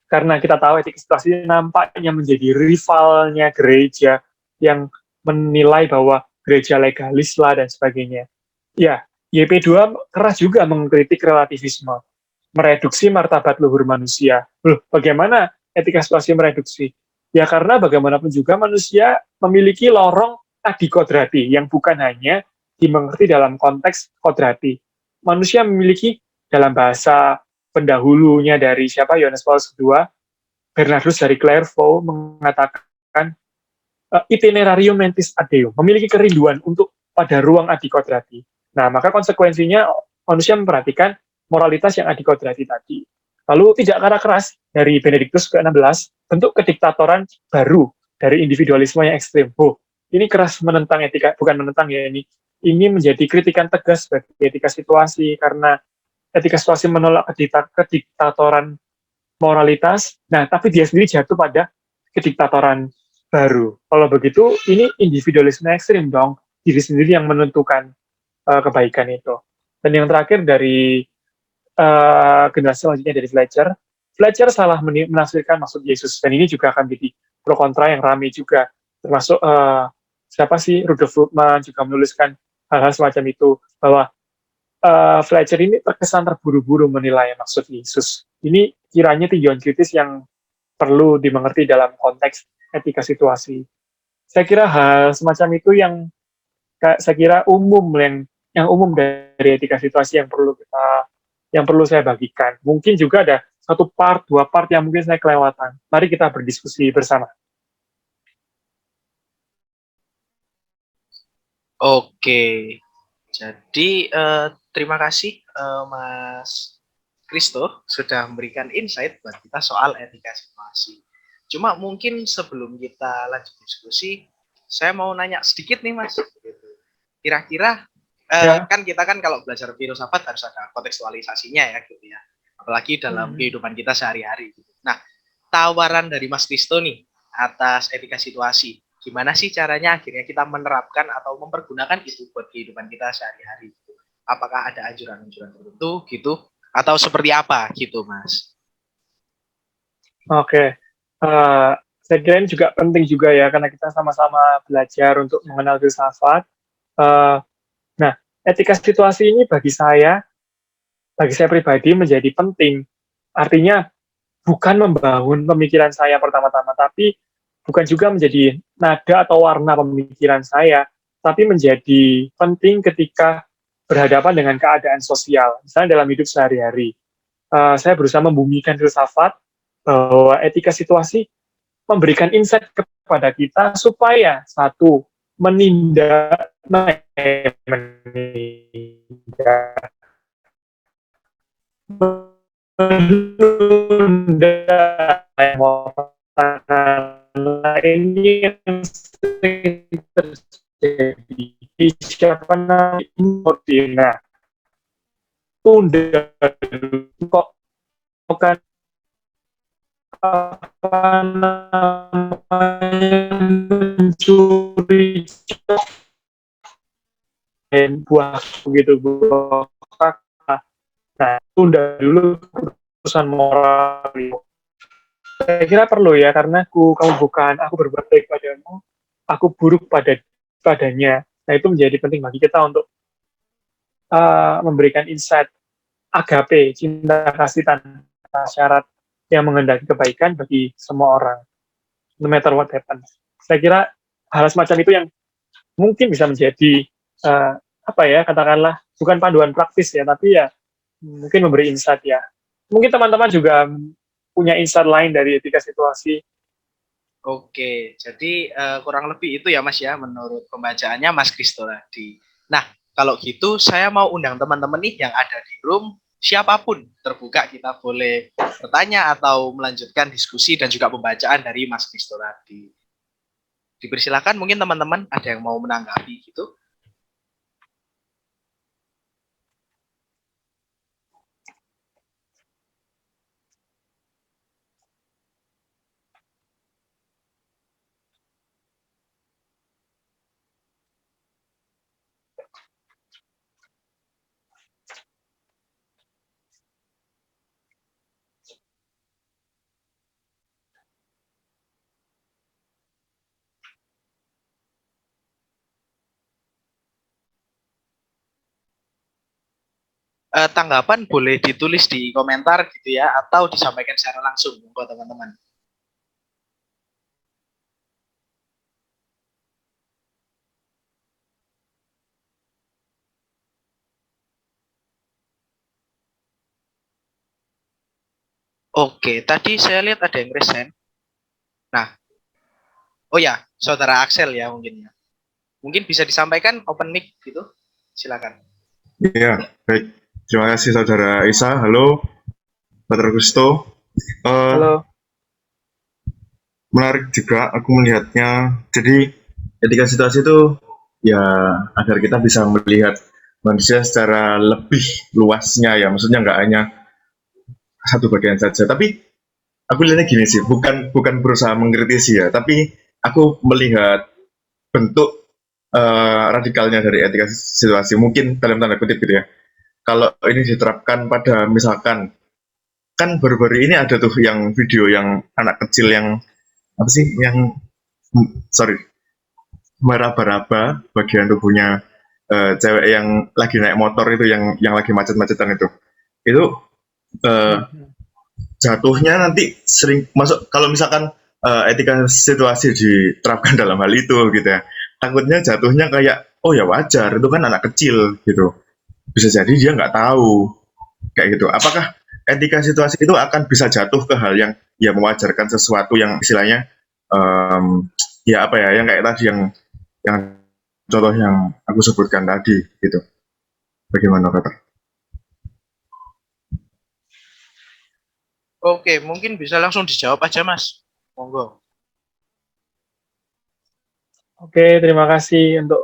karena kita tahu etika situasi nampaknya menjadi rivalnya gereja yang menilai bahwa gereja legalis lah dan sebagainya. Ya, YP2 keras juga mengkritik relativisme, mereduksi martabat luhur manusia. Loh, bagaimana etika situasi mereduksi? Ya karena bagaimanapun juga manusia memiliki lorong adikodrati yang bukan hanya dimengerti dalam konteks kodrati. Manusia memiliki dalam bahasa pendahulunya dari siapa Yohanes Paulus II, Bernardus dari Clairvaux mengatakan itinerarium mentis ad Deum, memiliki kerinduan untuk pada ruang adikodrati. Nah, maka konsekuensinya manusia memperhatikan moralitas yang adikodrati tadi. Lalu tidak kata keras dari Benediktus ke-16, bentuk kediktatoran baru dari individualisme yang ekstrim. Oh, ini keras menentang etika, bukan menentang ya ini menjadi kritikan tegas bagi etika situasi, karena etika situasi menolak kediktatoran moralitas, nah tapi dia sendiri jatuh pada kediktatoran baru. Kalau begitu, ini individualisme ekstrim dong, diri sendiri yang menentukan kebaikan itu. Dan yang terakhir dari generasi selanjutnya dari Fletcher salah menafsirkan maksud Yesus, dan ini juga akan jadi pro kontra yang ramai juga, termasuk siapa sih Rudolf Bultmann juga menuliskan hal-hal semacam itu, bahwa Fletcher ini terkesan terburu-buru menilai maksud Yesus. Ini kiranya tinjauan kritis yang perlu dimengerti dalam konteks etika situasi. Saya kira hal semacam itu yang saya kira umum yang umum dari etika situasi yang perlu saya bagikan. Mungkin juga ada dua part yang mungkin saya kelewatan. Mari kita berdiskusi bersama. Oke, jadi terima kasih Mas Kristo sudah memberikan insight buat kita soal etika situasi. Cuma mungkin sebelum kita lanjut diskusi, saya mau nanya sedikit nih Mas. Kira-kira kan kita kan kalau belajar filsafat harus ada kontekstualisasinya ya gitu ya. Apalagi dalam kehidupan kita sehari-hari. Nah, tawaran dari Mas Kristo nih atas etika situasi, gimana sih caranya akhirnya kita menerapkan atau mempergunakan itu buat kehidupan kita sehari-hari? Apakah ada anjuran-anjuran tertentu gitu, atau seperti apa gitu, Mas? Oke, saya kira ini juga penting juga ya, karena kita sama-sama belajar untuk mengenal filsafat. Nah, etika situasi ini bagi saya pribadi menjadi penting. Artinya bukan membangun pemikiran saya pertama-tama, tapi bukan juga menjadi nada atau warna pemikiran saya, tapi menjadi penting ketika berhadapan dengan keadaan sosial, misalnya dalam hidup sehari-hari. Saya berusaha membumikan filsafat bahwa etika situasi memberikan insight kepada kita supaya satu, menindak ini yang sering terjadi di siapa namanya tunda kok bukan apa namanya, mencuri buah gitu, buah kakak. Nah, tunda dulu keputusan moral itu. Saya kira perlu ya, karena kamu bukan, aku berbuat baik padamu, aku buruk padanya. Nah, itu menjadi penting bagi kita untuk memberikan insight agape, cinta kasih tanpa syarat yang menghendaki kebaikan bagi semua orang, no matter what happens. Saya kira hal semacam itu yang mungkin bisa menjadi apa ya, katakanlah bukan panduan praktis ya, tapi ya mungkin memberi insight ya. Mungkin teman-teman juga punya insight lain dari etika situasi. Oke, jadi kurang lebih itu ya Mas ya, menurut pembacaannya Mas Kristo tadi. Nah, kalau gitu saya mau undang teman-teman nih yang ada di room, siapapun terbuka, kita boleh bertanya atau melanjutkan diskusi dan juga pembacaan dari Mas Kristo tadi. Dipersilakan, mungkin teman-teman ada yang mau menanggapi gitu. Tanggapan boleh ditulis di komentar gitu ya, atau disampaikan secara langsung buat teman-teman. Oke, tadi saya lihat ada yang resen. Nah, oh ya, saudara Axel ya mungkin ya. Mungkin bisa disampaikan open mic gitu. Silakan. Ya, baik. Terima kasih Saudara Isa. Halo, Saudara Gusto. Halo. Menarik juga aku melihatnya. Jadi etika situasi itu ya agar kita bisa melihat manusia secara lebih luasnya ya. Maksudnya nggak hanya satu bagian saja. Tapi aku lihatnya gini sih, bukan berusaha mengkritisi ya, tapi aku melihat bentuk radikalnya dari etika situasi. Mungkin dalam tanda kutip gitu ya. Kalau ini diterapkan pada misalkan kan baru-baru ini ada tuh yang video yang anak kecil yang apa sih yang sorry meraba-raba bagian tubuhnya cewek yang lagi naik motor itu yang lagi macet-macetan itu jatuhnya nanti sering masuk kalau misalkan etika situasi diterapkan dalam hal itu gitu ya, takutnya jatuhnya kayak oh ya wajar itu kan anak kecil gitu, bisa jadi dia nggak tahu kayak gitu. Apakah etika situasi itu akan bisa jatuh ke hal yang ya mewajarkan sesuatu yang istilahnya ya apa ya yang kayak tadi yang contoh yang aku sebutkan tadi gitu. Bagaimana kata? Oke, mungkin bisa langsung dijawab aja Mas. Monggo. Oke, terima kasih untuk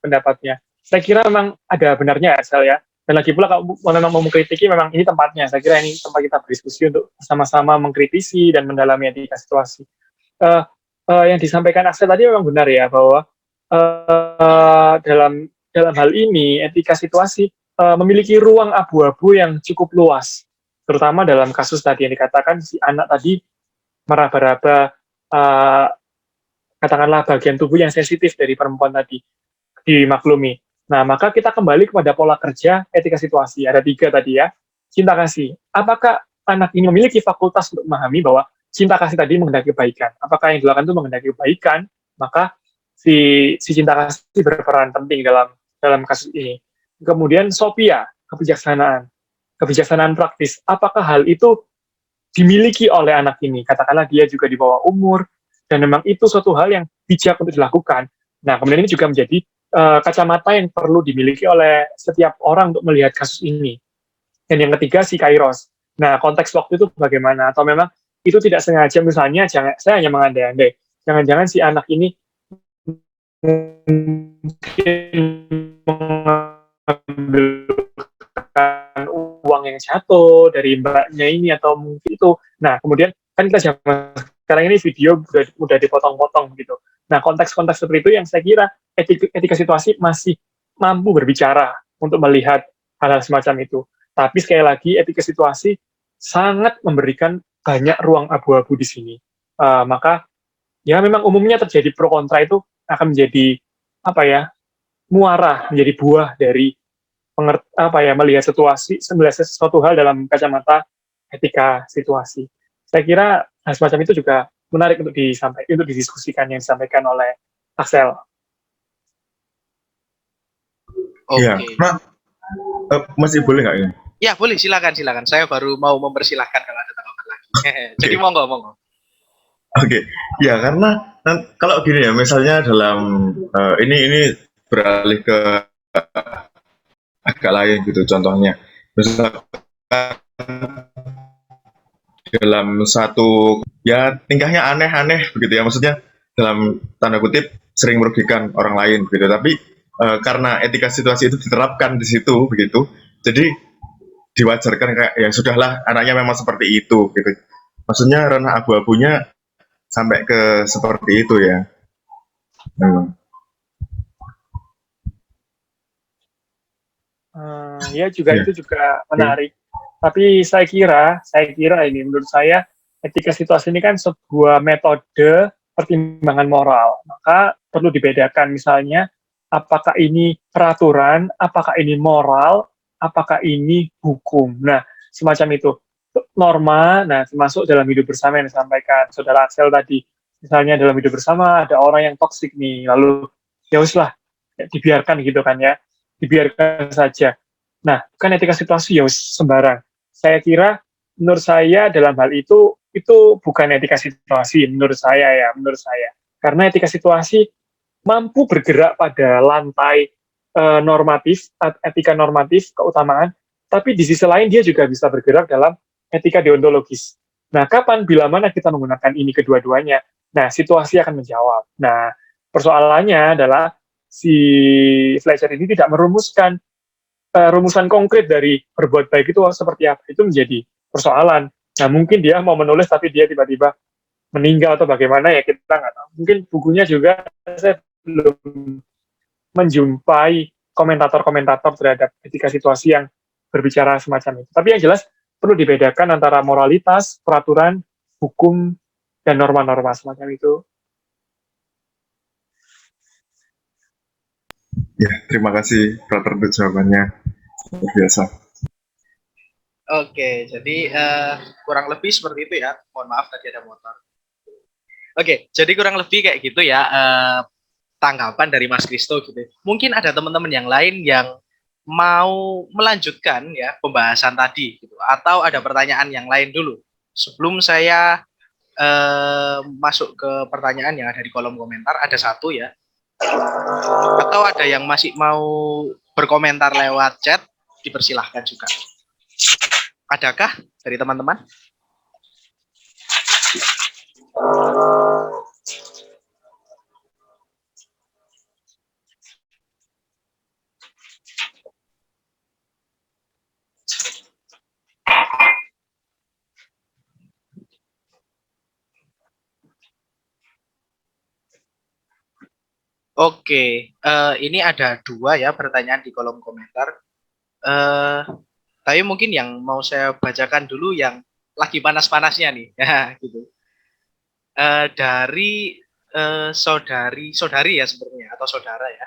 pendapatnya. Saya kira memang ada benarnya Asal ya. Dan lagi pula kalau memang mau mengkritiki, memang ini tempatnya. Saya kira ini tempat kita berdiskusi untuk sama-sama mengkritisi dan mendalami etika situasi. Yang disampaikan Axel tadi memang benar ya, bahwa dalam hal ini etika situasi memiliki ruang abu-abu yang cukup luas, terutama dalam kasus tadi yang dikatakan si anak tadi meraba-raba katakanlah bagian tubuh yang sensitif dari perempuan tadi, dimaklumi. Nah, maka kita kembali kepada pola kerja etika situasi. Ada 3 tadi ya. Cinta kasih. Apakah anak ini memiliki fakultas untuk memahami bahwa cinta kasih tadi menghendaki kebaikan? Apakah yang dilakukan itu menghendaki kebaikan? Maka si cinta kasih berperan penting dalam kasus ini. Kemudian Sophia, kebijaksanaan praktis. Apakah hal itu dimiliki oleh anak ini? Katakanlah dia juga di bawah umur, dan memang itu suatu hal yang bijak untuk dilakukan. Nah, kemudian ini juga menjadi kacamata yang perlu dimiliki oleh setiap orang untuk melihat kasus ini. Dan yang ketiga, si kairos. Nah, konteks waktu itu bagaimana? Atau memang itu tidak sengaja, misalnya, saya hanya mengandai-andai, jangan-jangan si anak ini mungkin mengambilkan uang yang jatuh dari mbaknya ini, atau mungkin itu. Nah, kemudian kan kita zaman sekarang ini video udah dipotong-potong gitu. Nah, konteks-konteks seperti itu yang saya kira etika situasi masih mampu berbicara untuk melihat hal-hal semacam itu. Tapi sekali lagi etika situasi sangat memberikan banyak ruang abu-abu di sini. Maka ya memang umumnya terjadi pro kontra itu akan menjadi apa ya, muara, menjadi buah dari melihat melihat sesuatu hal dalam kacamata etika situasi. Saya kira hal semacam itu juga menarik untuk didiskusikan yang disampaikan oleh Axel. Iya, Oke. nah, masih boleh nggak ya? Ya boleh, silakan. Saya baru mau mempersilahkan kalau ada tanggapan lagi. Jadi monggo. Oke, ya karena kalau gini ya, misalnya dalam ini beralih ke agak lain gitu contohnya. Misalkan dalam satu ya tingkahnya aneh-aneh begitu ya, maksudnya dalam tanda kutip sering merugikan orang lain begitu, tapi karena etika situasi itu diterapkan di situ begitu, jadi diwajarkan kayak ya sudahlah anaknya memang seperti itu gitu. Maksudnya ranah abu-abunya sampai ke seperti itu ya. Ya juga Ya. itu juga menarik. Tapi saya kira ini menurut saya etika situasi ini kan sebuah metode pertimbangan moral. Maka perlu dibedakan misalnya apakah ini peraturan, apakah ini moral, apakah ini hukum. Nah, semacam itu. Norma, nah termasuk dalam hidup bersama yang disampaikan Saudara Axel tadi. Misalnya dalam hidup bersama ada orang yang toksik nih, lalu ya uslah dibiarkan gitu kan ya, dibiarkan saja. Nah, kan etika situasi ya sembarang. Saya kira menurut saya dalam hal itu bukan etika situasi menurut saya. Karena etika situasi mampu bergerak pada lantai normatif, etika normatif, keutamaan, tapi di sisi lain dia juga bisa bergerak dalam etika deontologis. Nah, kapan, bila mana kita menggunakan ini kedua-duanya? Nah, situasi akan menjawab. Nah, persoalannya adalah si Fletcher ini tidak merumuskan rumusan konkret dari berbuat baik itu seperti apa. Itu menjadi persoalan. Nah, mungkin dia mau menulis tapi dia tiba-tiba meninggal atau bagaimana ya kita nggak tahu. Mungkin bukunya juga saya belum menjumpai komentator-komentator terhadap etika situasi yang berbicara semacam itu. Tapi yang jelas perlu dibedakan antara moralitas, peraturan, hukum, dan norma-norma semacam itu. Ya, terima kasih Brother untuk jawabannya. Biasa. Oke, jadi kurang lebih seperti itu ya. Mohon maaf tadi ada motor. Oke, jadi kurang lebih kayak gitu ya tanggapan dari Mas Kristo gitu. Mungkin ada teman-teman yang lain yang mau melanjutkan ya pembahasan tadi gitu, atau ada pertanyaan yang lain dulu sebelum saya masuk ke pertanyaan yang ada di kolom komentar. Ada satu ya, atau ada yang masih mau berkomentar lewat chat, dipersilahkan juga. Adakah dari teman-teman? Oke, ini ada dua ya pertanyaan di kolom komentar. Tapi mungkin yang mau saya bacakan dulu yang lagi panas-panasnya nih, ya gitu. Dari saudari ya sebenarnya atau saudara ya,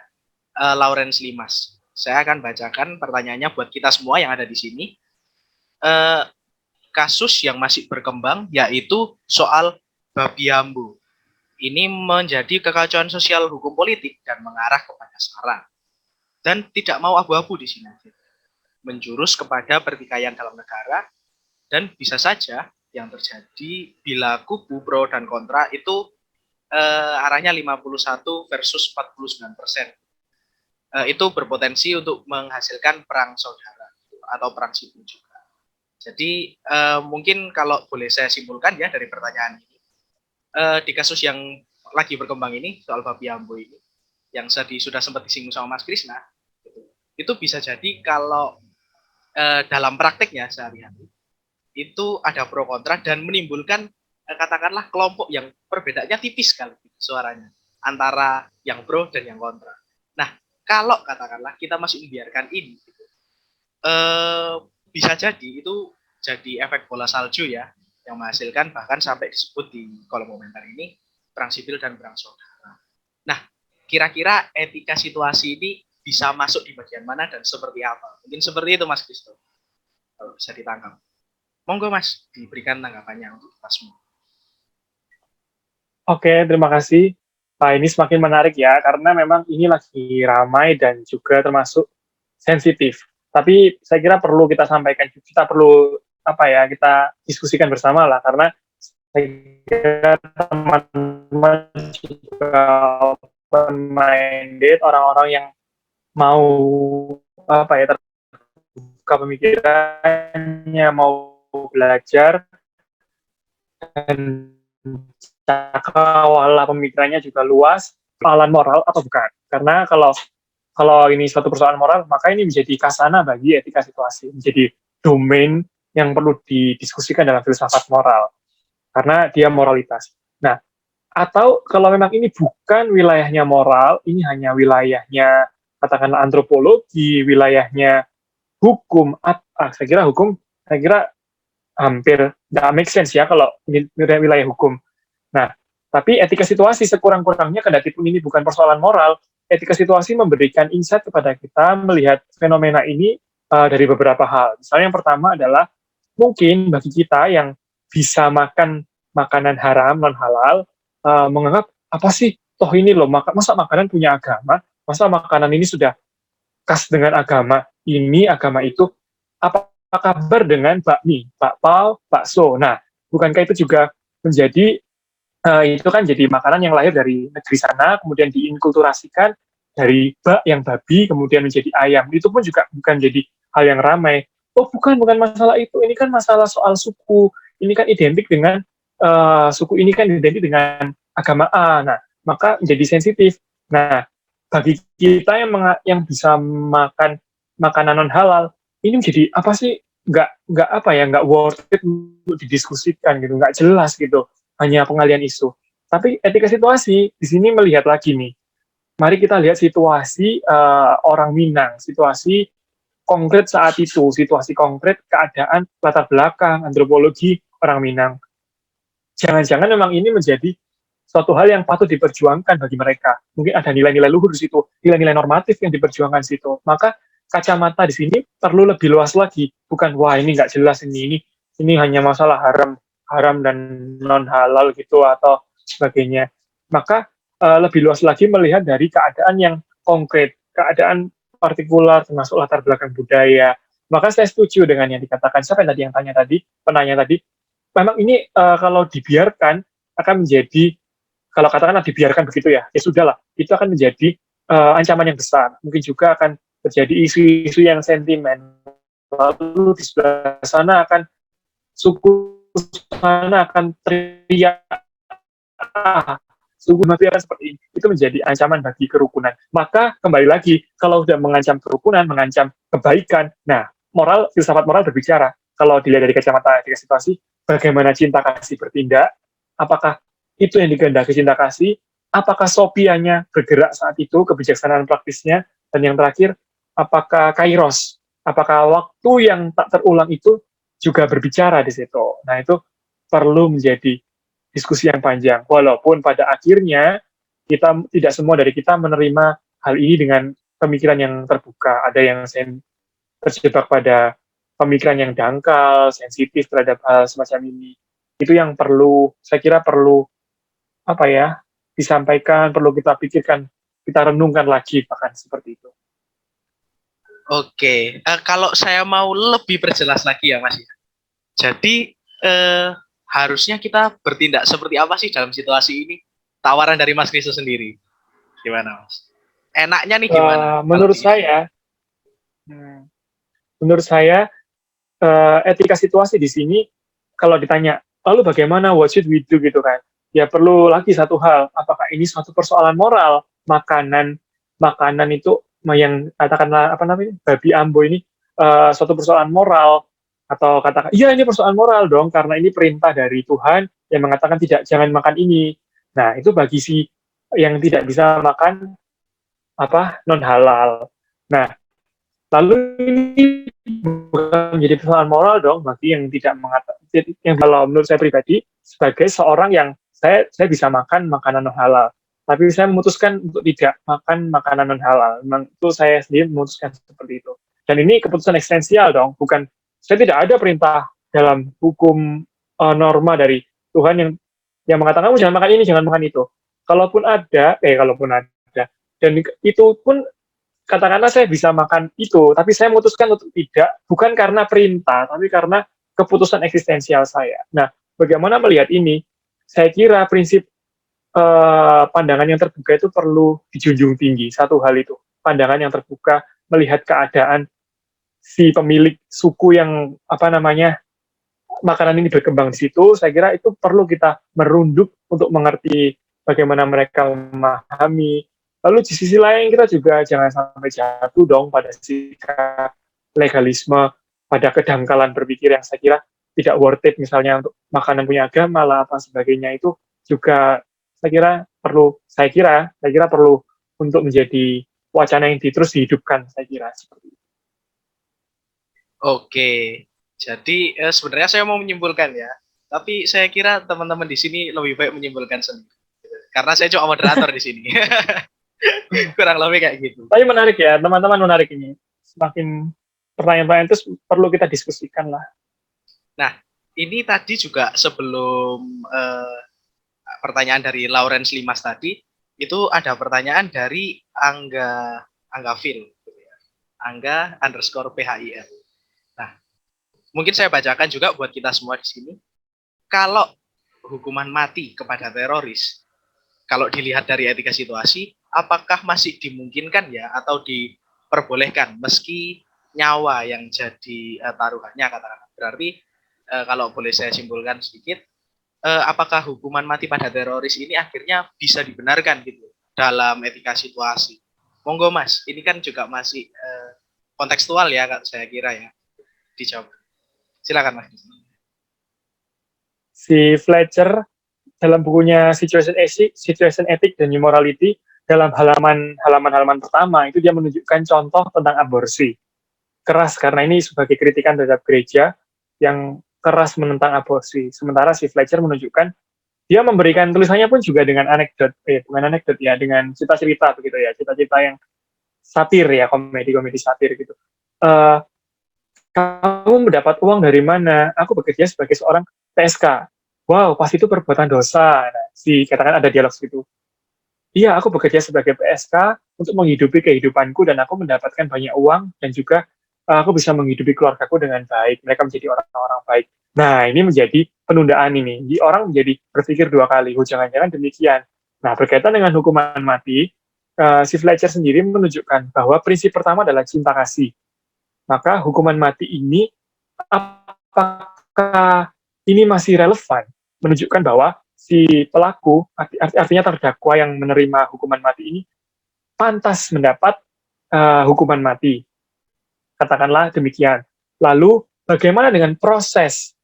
Lawrence Limas. Saya akan bacakan pertanyaannya buat kita semua yang ada di sini. Kasus yang masih berkembang yaitu soal babi ambu. Ini menjadi kekacauan sosial hukum politik dan mengarah kepada SARA. Dan tidak mau abu-abu di sini. Menjurus kepada pertikaian dalam negara, dan bisa saja yang terjadi bila kubu pro dan kontra itu arahnya 51 versus 49%. Itu berpotensi untuk menghasilkan perang saudara atau perang sipil juga. Jadi mungkin kalau boleh saya simpulkan ya dari pertanyaan ini, di kasus yang lagi berkembang ini soal babi ambo ini yang sudah sempat disinggung sama Mas Krisna, itu bisa jadi kalau dalam prakteknya sehari-hari itu ada pro kontra dan menimbulkan katakanlah kelompok yang perbedaannya tipis sekali suaranya antara yang pro dan yang kontra. Nah, kalau katakanlah kita masih membiarkan ini, bisa jadi itu jadi efek bola salju ya, yang menghasilkan bahkan sampai disebut di kolom komentar ini perang sipil dan perang saudara. Nah, kira-kira etika situasi ini bisa masuk di bagian mana dan seperti apa? Mungkin seperti itu Mas Kristo, kalau bisa ditangkap. Monggo Mas, diberikan tanggapannya untuk kita semua. Oke, terima kasih. Pak, ini semakin menarik ya, karena memang ini lagi ramai dan juga termasuk sensitif. Tapi saya kira perlu kita sampaikan, kita perlu kita diskusikan bersama lah, karena saya kira teman-teman juga open-minded, orang-orang yang mau terbuka pemikirannya, mau belajar, dan cakrawala pemikirannya juga luas, persoalan moral atau bukan. Karena kalau ini suatu persoalan moral, maka ini menjadi kasana bagi etika situasi, menjadi domain yang perlu didiskusikan dalam filsafat moral, karena dia moralitas. Nah, atau kalau memang ini bukan wilayahnya moral, ini hanya wilayahnya katakanlah antropologi, wilayahnya hukum, saya kira hampir nggak make sense ya kalau ini wilayah hukum. Nah, tapi etika situasi sekurang-kurangnya kendati pun ini bukan persoalan moral, etika situasi memberikan insight kepada kita melihat fenomena ini dari beberapa hal. Misalnya yang pertama adalah mungkin bagi kita yang bisa makan makanan haram, non halal, menganggap apa sih, toh ini loh, masa makanan punya agama, masa makanan ini sudah khas dengan agama ini, agama itu, apa kabar dengan bakmi, bakpao, bakso. Nah, bukankah itu juga menjadi itu kan jadi makanan yang lahir dari negeri sana, kemudian diinkulturasikan dari yang babi, kemudian menjadi ayam. Itu pun juga bukan jadi hal yang ramai. Oh, bukan masalah itu. Ini kan masalah soal suku. Ini kan identik dengan suku ini kan identik dengan agama A. Nah, maka menjadi sensitif. Nah, bagi kita yang bisa makan makanan non halal, ini menjadi apa sih? Nggak worth it untuk didiskusikan gitu, nggak jelas gitu. Hanya pengalian isu. Tapi etika situasi di sini melihat lagi nih. Mari kita lihat situasi orang Minang, situasi konkret saat itu, situasi konkret keadaan latar belakang antropologi orang Minang. Jangan-jangan memang ini menjadi suatu hal yang patut diperjuangkan bagi mereka. Mungkin ada nilai-nilai luhur di situ, nilai-nilai normatif yang diperjuangkan di situ. Maka kacamata di sini perlu lebih luas lagi. Bukan wah ini nggak jelas ini hanya masalah haram dan non halal gitu atau sebagainya. Maka lebih luas lagi melihat dari keadaan yang konkret, keadaan partikular termasuk latar belakang budaya. Maka saya setuju dengan yang dikatakan siapa yang penanya tadi. Memang ini kalau dibiarkan akan menjadi, kalau katakanlah dibiarkan begitu ya sudahlah, itu akan menjadi ancaman yang besar. Mungkin juga akan terjadi isu-isu yang sentimen. Lalu di sebelah sana akan suku sana akan teriak suku mati akan seperti ini. Itu menjadi ancaman bagi kerukunan. Maka kembali lagi, kalau sudah mengancam kerukunan, mengancam kebaikan, nah filsafat moral berbicara. Kalau dilihat dari kacamata etika situasi, bagaimana cinta kasih bertindak, apakah itu yang dikehendaki cinta kasih, apakah sopianya bergerak saat itu, kebijaksanaan praktisnya, dan yang terakhir, apakah kairos, apakah waktu yang tak terulang itu juga berbicara di situ. Nah, itu perlu menjadi diskusi yang panjang. Walaupun pada akhirnya kita tidak semua dari kita menerima hal ini dengan pemikiran yang terbuka. Ada yang terjebak pada pemikiran yang dangkal, sensitif terhadap hal semacam ini. Itu yang saya kira perlu disampaikan, perlu kita pikirkan, kita renungkan lagi bahkan seperti itu. Oke, kalau saya mau lebih perjelas lagi ya Mas. Jadi harusnya kita bertindak seperti apa sih dalam situasi ini? Tawaran dari Mas Kristo sendiri, gimana Mas? Enaknya nih gimana? Menurut saya etika situasi di sini kalau ditanya, lalu bagaimana, what should we do gitu kan? Ya perlu lagi satu hal, apakah ini suatu persoalan moral? Makanan itu yang katakanlah babi ambo ini suatu persoalan moral, atau katakan iya ini persoalan moral dong karena ini perintah dari Tuhan, yang mengatakan tidak, jangan makan ini. Nah, itu bagi si yang tidak bisa makan non halal. Nah, lalu ini bukan menjadi persoalan moral dong bagi yang tidak mengatakan, yang kalau menurut saya pribadi sebagai seorang yang saya bisa makan makanan non halal, tapi saya memutuskan untuk tidak makan makanan non halal. Memang itu saya sendiri memutuskan seperti itu. Dan ini keputusan eksistensial dong, bukan, saya tidak ada perintah dalam hukum norma dari Tuhan yang mengatakan kamu jangan makan ini, jangan makan itu. Kalaupun ada, dan itu pun katakanlah saya bisa makan itu, tapi saya memutuskan untuk tidak, bukan karena perintah, tapi karena keputusan eksistensial saya. Nah, bagaimana melihat ini? Saya kira prinsip pandangan yang terbuka itu perlu dijunjung tinggi. Satu hal itu, pandangan yang terbuka, melihat keadaan si pemilik suku yang makanan ini berkembang di situ. Saya kira itu perlu kita merunduk untuk mengerti bagaimana mereka memahami. Lalu di sisi lain kita juga jangan sampai jatuh dong pada sikap legalisme, pada kedangkalan berpikir yang saya kira tidak worth it, misalnya untuk makanan punya agama lah apa sebagainya, itu juga saya kira perlu untuk menjadi wacana yang terus dihidupkan, saya kira seperti itu. Oke, jadi sebenarnya saya mau menyimpulkan ya, tapi saya kira teman-teman di sini lebih baik menyimpulkan sendiri, karena saya cuma moderator di sini. Kurang lebih kayak gitu. Tapi menarik ya, teman-teman, menarik ini. Semakin pertanyaan-pertanyaan itu perlu kita diskusikan lah. Nah, ini tadi juga sebelum pertanyaan dari Lawrence Limas tadi, itu ada pertanyaan dari Angga Phil, Angga _PHIL. Nah, mungkin saya bacakan juga buat kita semua di sini. Kalau hukuman mati kepada teroris, kalau dilihat dari etika situasi, apakah masih dimungkinkan ya atau diperbolehkan meski nyawa yang jadi taruhannya, katakanlah. Berarti kalau boleh saya simpulkan sedikit, apakah hukuman mati pada teroris ini akhirnya bisa dibenarkan gitu dalam etika situasi? Monggo Mas, ini kan juga masih kontekstual ya saya kira ya, dijawab. Silakan Mas. Si Fletcher dalam bukunya Situation Ethics dan New Morality, dalam halaman pertama itu dia menunjukkan contoh tentang aborsi. Keras karena ini sebagai kritikan terhadap gereja yang keras menentang aborsi. Sementara si Fletcher menunjukkan, dia memberikan tulisannya pun juga dengan dengan cerita-cerita begitu ya, cerita-cerita yang satir ya, komedi satir gitu. Kamu mendapat uang dari mana? Aku bekerja sebagai seorang PSK. Wow, pasti itu perbuatan dosa. Nah, katakan ada dialog situ. Iya, aku bekerja sebagai PSK untuk menghidupi kehidupanku dan aku mendapatkan banyak uang dan juga aku bisa menghidupi keluargaku dengan baik. Mereka menjadi orang-orang baik. Nah, ini menjadi penundaan ini. Jadi orang menjadi berpikir dua kali. Jangan-jangan demikian. Nah, berkaitan dengan hukuman mati, si Fletcher sendiri menunjukkan bahwa prinsip pertama adalah cinta kasih. Maka hukuman mati ini, apakah ini masih relevan? Menunjukkan bahwa si pelaku, artinya terdakwa yang menerima hukuman mati ini, pantas mendapat hukuman mati. Katakanlah demikian. Lalu bagaimana dengan proses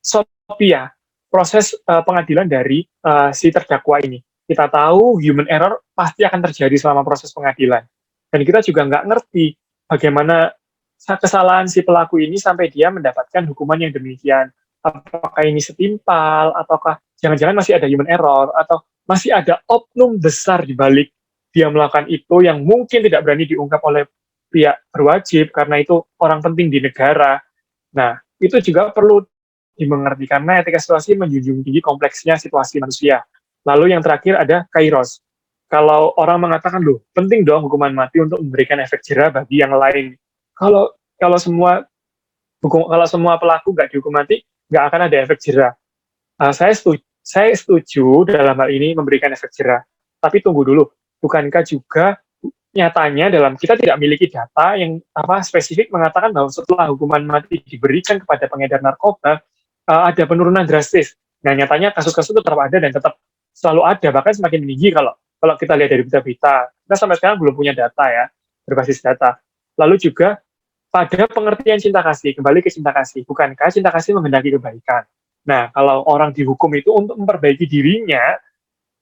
sopia, proses pengadilan dari si terdakwa ini? Kita tahu human error pasti akan terjadi selama proses pengadilan. Dan kita juga nggak ngerti bagaimana kesalahan si pelaku ini sampai dia mendapatkan hukuman yang demikian. Apakah ini setimpal, ataukah jangan-jangan masih ada human error, atau masih ada oknum besar di balik dia melakukan itu yang mungkin tidak berani diungkap oleh pihak berwajib karena itu orang penting di negara. Nah, itu juga perlu dimengerti karena etika situasi menjunjung tinggi kompleksnya situasi manusia. Lalu yang terakhir ada kairos. Kalau orang mengatakan, loh, penting dong hukuman mati untuk memberikan efek jera bagi yang lain. Kalau semua pelaku nggak dihukum mati, nggak akan ada efek jera. Saya setuju dalam hal ini memberikan efek jera. Tapi tunggu dulu, bukankah juga nyatanya kita tidak memiliki data yang spesifik mengatakan bahwa setelah hukuman mati diberikan kepada pengedar narkoba, ada penurunan drastis. Nah, nyatanya kasus-kasus itu tetap ada dan tetap selalu ada, bahkan semakin tinggi kalau kita lihat dari berita-berita. Kita sampai sekarang belum punya data ya, berbasis data. Lalu juga pada pengertian cinta kasih, kembali ke cinta kasih, bukankah cinta kasih menghendaki kebaikan? Nah, kalau orang dihukum itu untuk memperbaiki dirinya,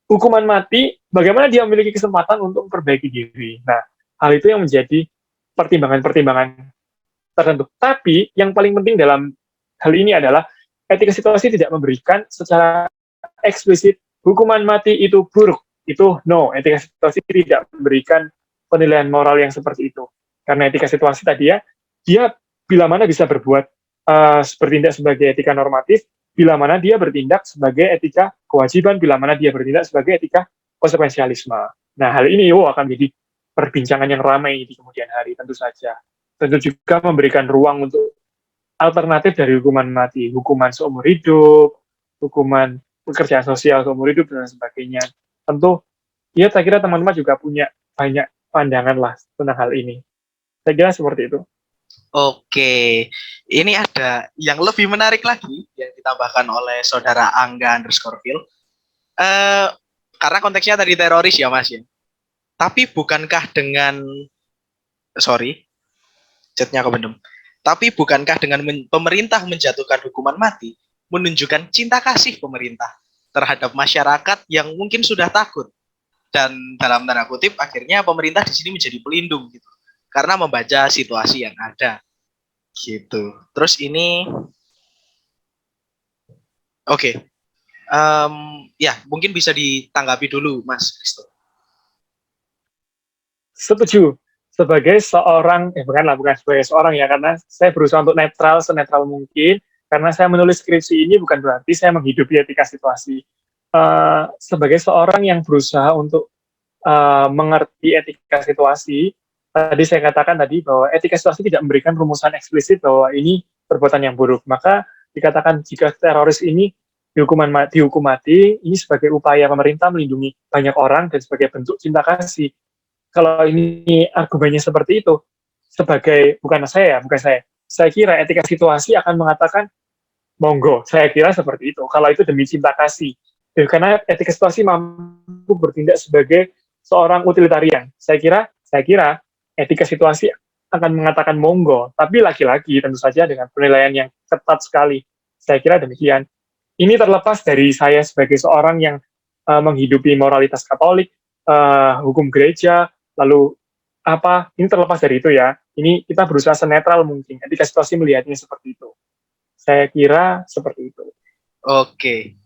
hukuman mati, bagaimana dia memiliki kesempatan untuk memperbaiki diri. Nah, hal itu yang menjadi pertimbangan-pertimbangan tertentu. Tapi yang paling penting dalam hal ini adalah etika situasi tidak memberikan secara eksplisit hukuman mati itu buruk. Itu no, etika situasi tidak memberikan penilaian moral yang seperti itu. Karena etika situasi tadi ya, dia bila mana bisa berbuat bertindak sebagai etika normatif, bila mana dia bertindak sebagai etika kewajiban, bila mana dia bertindak sebagai etika konsekuensialisme. Nah, hal ini akan menjadi perbincangan yang ramai di kemudian hari, tentu saja. Tentu juga memberikan ruang untuk alternatif dari hukuman mati, hukuman seumur hidup, hukuman pekerjaan sosial seumur hidup, dan sebagainya. Tentu, ya saya kira teman-teman juga punya banyak pandangan lah tentang hal ini. Saya kira seperti itu. Oke, ini ada yang lebih menarik lagi yang ditambahkan oleh saudara Angga _Phil. Karena konteksnya tadi teroris ya Mas ya. Tapi bukankah dengan chatnya kebendem. Tapi bukankah dengan pemerintah menjatuhkan hukuman mati menunjukkan cinta kasih pemerintah terhadap masyarakat yang mungkin sudah takut, dan dalam tanda kutip akhirnya pemerintah di sini menjadi pelindung gitu karena membaca situasi yang ada gitu. Terus ini ya mungkin bisa ditanggapi dulu Mas Kristo. Setuju. Sebagai seorang, bukan sebagai seorang ya, karena saya berusaha untuk netral, senetral mungkin, karena saya menulis skripsi ini bukan berarti saya menghidupi etika situasi. Sebagai seorang yang berusaha untuk mengerti etika situasi, tadi saya katakan tadi bahwa etika situasi tidak memberikan rumusan eksplisit bahwa ini perbuatan yang buruk. Maka dikatakan jika teroris ini dihukum mati, ini sebagai upaya pemerintah melindungi banyak orang dan sebagai bentuk cinta kasih. Kalau ini argumennya seperti itu, bukan saya, saya kira etika situasi akan mengatakan, monggo, saya kira seperti itu. Kalau itu demi cinta kasih. Karena etika situasi mampu bertindak sebagai seorang utilitarian. Saya kira etika situasi akan mengatakan monggo, tapi lagi-lagi tentu saja dengan penilaian yang ketat sekali. Saya kira demikian. Ini terlepas dari saya sebagai seorang yang menghidupi moralitas Katolik, hukum gereja, lalu ini terlepas dari itu ya. Ini kita berusaha senetral mungkin. Etika situasi melihatnya seperti itu. Saya kira seperti itu. Oke.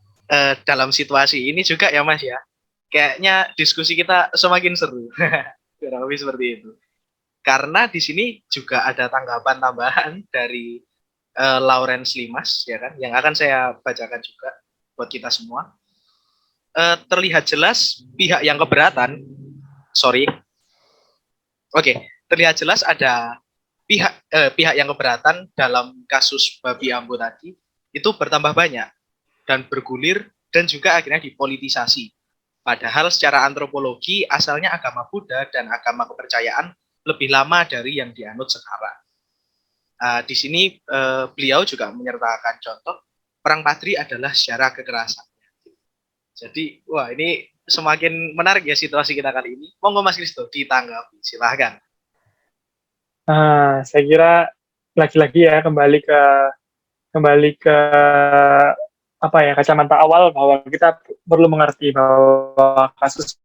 Dalam situasi ini juga ya Mas ya, kayaknya diskusi kita semakin seru. Kurang lebih seperti itu. Karena di sini juga ada tanggapan tambahan dari Lawrence Limas ya kan, yang akan saya bacakan juga buat kita semua. Terlihat jelas pihak yang keberatan, terlihat jelas ada pihak yang keberatan dalam kasus babi Ambo tadi itu bertambah banyak dan bergulir dan juga akhirnya dipolitisasi. Padahal secara antropologi asalnya agama Buddha dan agama kepercayaan lebih lama dari yang dianut sekarang. Di sini beliau juga menyertakan contoh perang Padri adalah sejarah kekerasan. Jadi, wah ini semakin menarik ya situasi kita kali ini. Monggo Mas Kristo ditanggapi, silahkan. Saya kira lagi-lagi ya kembali ke kacamata awal bahwa kita perlu mengerti bahwa kasus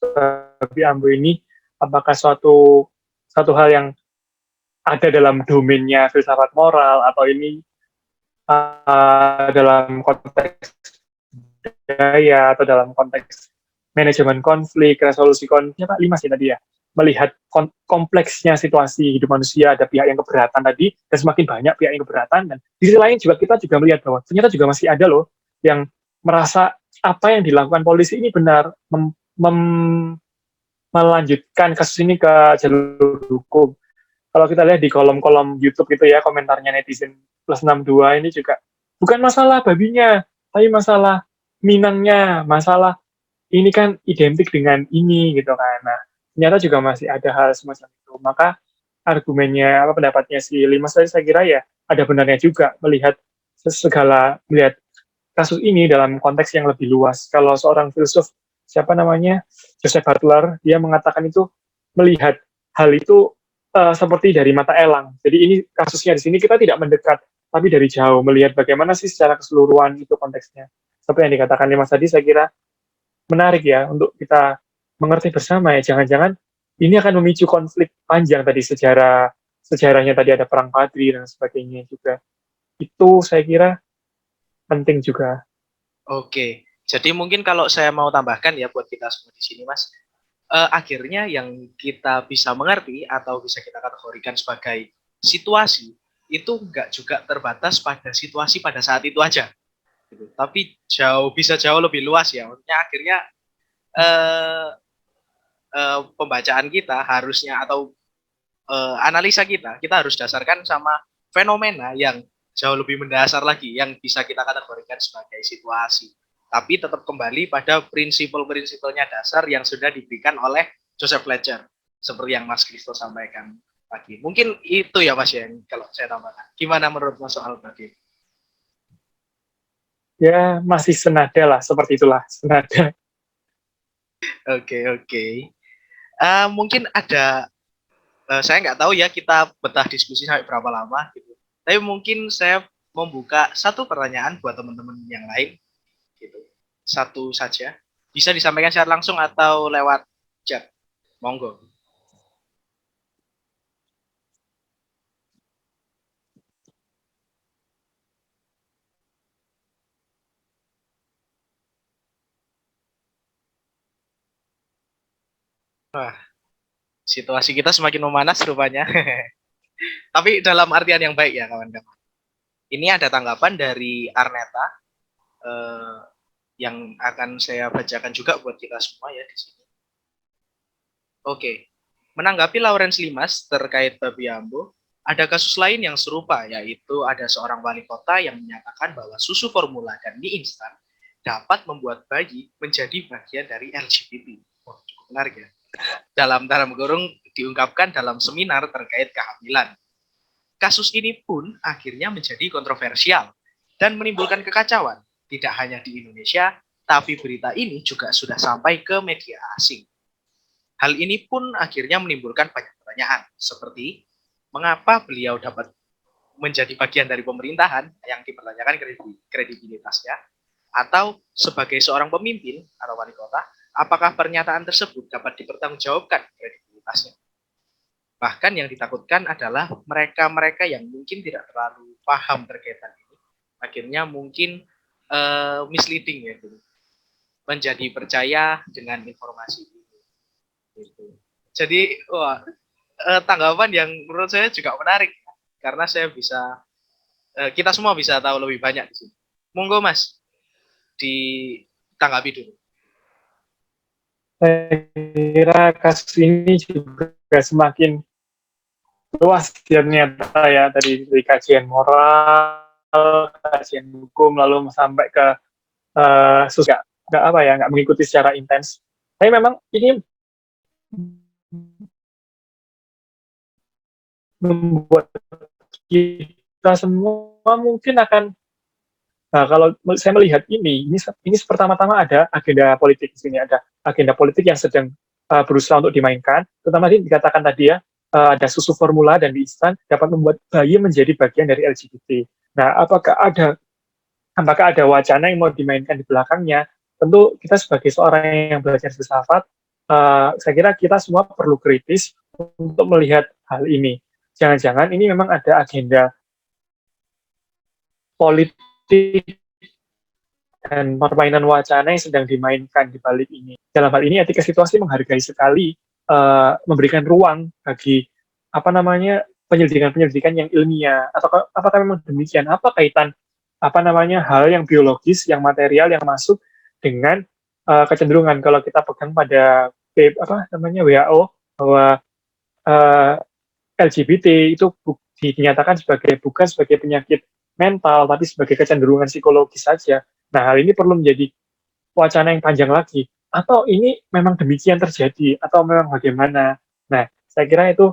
babi Ambo ini apakah suatu hal yang ada dalam domainnya filsafat moral atau ini dalam konteks budaya atau dalam konteks manajemen konflik, resolusi konflik, Pak Limas ya tadi ya, melihat kompleksnya situasi hidup manusia, ada pihak yang keberatan tadi, dan semakin banyak pihak yang keberatan, dan di sisi lain juga kita juga melihat bahwa ternyata juga masih ada loh yang merasa apa yang dilakukan polisi ini benar, melanjutkan kasus ini ke jalur hukum. Kalau kita lihat di kolom-kolom YouTube gitu ya, komentarnya netizen +62 ini juga bukan masalah babinya, tapi masalah Minangnya, masalah ini kan identik dengan ini gitu kan. Nah, ternyata juga masih ada hal semacam itu. Maka argumennya, pendapatnya si Limas tadi saya kira ya ada benarnya juga melihat kasus ini dalam konteks yang lebih luas. Kalau seorang filsuf, Joseph Butler, dia mengatakan itu melihat hal itu seperti dari mata elang. Jadi ini kasusnya di sini kita tidak mendekat, tapi dari jauh melihat bagaimana sih secara keseluruhan itu konteksnya. Seperti yang dikatakan Mas tadi, saya kira menarik ya untuk kita mengerti bersama ya. Jangan-jangan ini akan memicu konflik panjang tadi sejarahnya tadi ada perang Padri dan sebagainya juga. Itu saya kira penting juga. Oke, jadi mungkin kalau saya mau tambahkan ya buat kita semua di sini, Mas, akhirnya yang kita bisa mengerti atau bisa kita kategorikan sebagai situasi itu enggak juga terbatas pada situasi pada saat itu aja, gitu. Tapi bisa jauh lebih luas ya. Maksudnya akhirnya eh, pembacaan kita harusnya atau analisa kita harus dasarkan sama fenomena yang jauh lebih mendasar lagi yang bisa kita kategorikan sebagai situasi. Tapi tetap kembali pada prinsipal-prinsipalnya dasar yang sudah diberikan oleh Joseph Fletcher, seperti yang Mas Kristo sampaikan pagi. Mungkin itu ya Mas ya, kalau saya tambahkan. Gimana menurut Mas soal tadi? Ya, masih senada lah, seperti itulah, senada. Oke. Mungkin ada, saya nggak tahu ya kita betah diskusi sampai berapa lama gitu. Tapi mungkin saya membuka satu pertanyaan buat teman-teman yang lain gitu. Satu saja. Bisa disampaikan secara langsung atau lewat chat. Monggo. Wah, situasi kita semakin memanas rupanya. Tapi dalam artian yang baik ya kawan-kawan. Ini ada tanggapan dari Arneta yang akan saya bacakan juga buat kita semua ya di sini. Oke, menanggapi Lawrence Limas terkait Babi Ambo, ada kasus lain yang serupa, yaitu ada seorang wali kota yang menyatakan bahwa susu formula dan mie instan dapat membuat bayi menjadi bagian dari LGBT. Wah, cukup menarik ya. Dalam kurung diungkapkan dalam seminar terkait kehamilan. Kasus ini pun akhirnya menjadi kontroversial dan menimbulkan kekacauan, tidak hanya di Indonesia, tapi berita ini juga sudah sampai ke media asing. Hal ini pun akhirnya menimbulkan banyak pertanyaan, seperti mengapa beliau dapat menjadi bagian dari pemerintahan yang dipertanyakan kredibilitasnya, atau sebagai seorang pemimpin atau wali kota, apakah pernyataan tersebut dapat dipertanggungjawabkan kredibilitasnya. Bahkan yang ditakutkan adalah mereka-mereka yang mungkin tidak terlalu paham terkait hal ini, akhirnya mungkin misleading ya, menjadi percaya dengan informasi ini. Gitu. Jadi, tanggapan yang menurut saya juga menarik karena saya bisa, kita semua bisa tahu lebih banyak di sini. Monggo Mas, ditanggapi dulu. Saya kira kasus ini juga semakin luas ternyata ya, dari kajian moral, kajian hukum, lalu sampai ke nggak mengikuti secara intens. Tapi memang ini membuat kita semua mungkin akan, kalau saya melihat ini pertama-tama ada agenda politik di sini, ada agenda politik yang sedang berusaha untuk dimainkan. Terutama dikatakan tadi ya, ada susu formula dan mie instan dapat membuat bayi menjadi bagian dari LGBT. Nah, apakah ada wacana yang mau dimainkan di belakangnya? Tentu kita sebagai seorang yang belajar filsafat, saya kira kita semua perlu kritis untuk melihat hal ini. Jangan-jangan ini memang ada agenda politik dan permainan wacana yang sedang dimainkan di balik ini. Dalam hal ini etika situasi menghargai sekali memberikan ruang bagi penyelidikan yang ilmiah, atau apakah memang demikian? Apa kaitan hal yang biologis, yang material yang masuk dengan kecenderungan kalau kita pegang pada WHO bahwa LGBT itu dinyatakan bukan sebagai penyakit mental, tapi sebagai kecenderungan psikologis saja. Nah, hal ini perlu menjadi wacana yang panjang lagi. Atau ini memang demikian terjadi, atau memang bagaimana? Nah, saya kira itu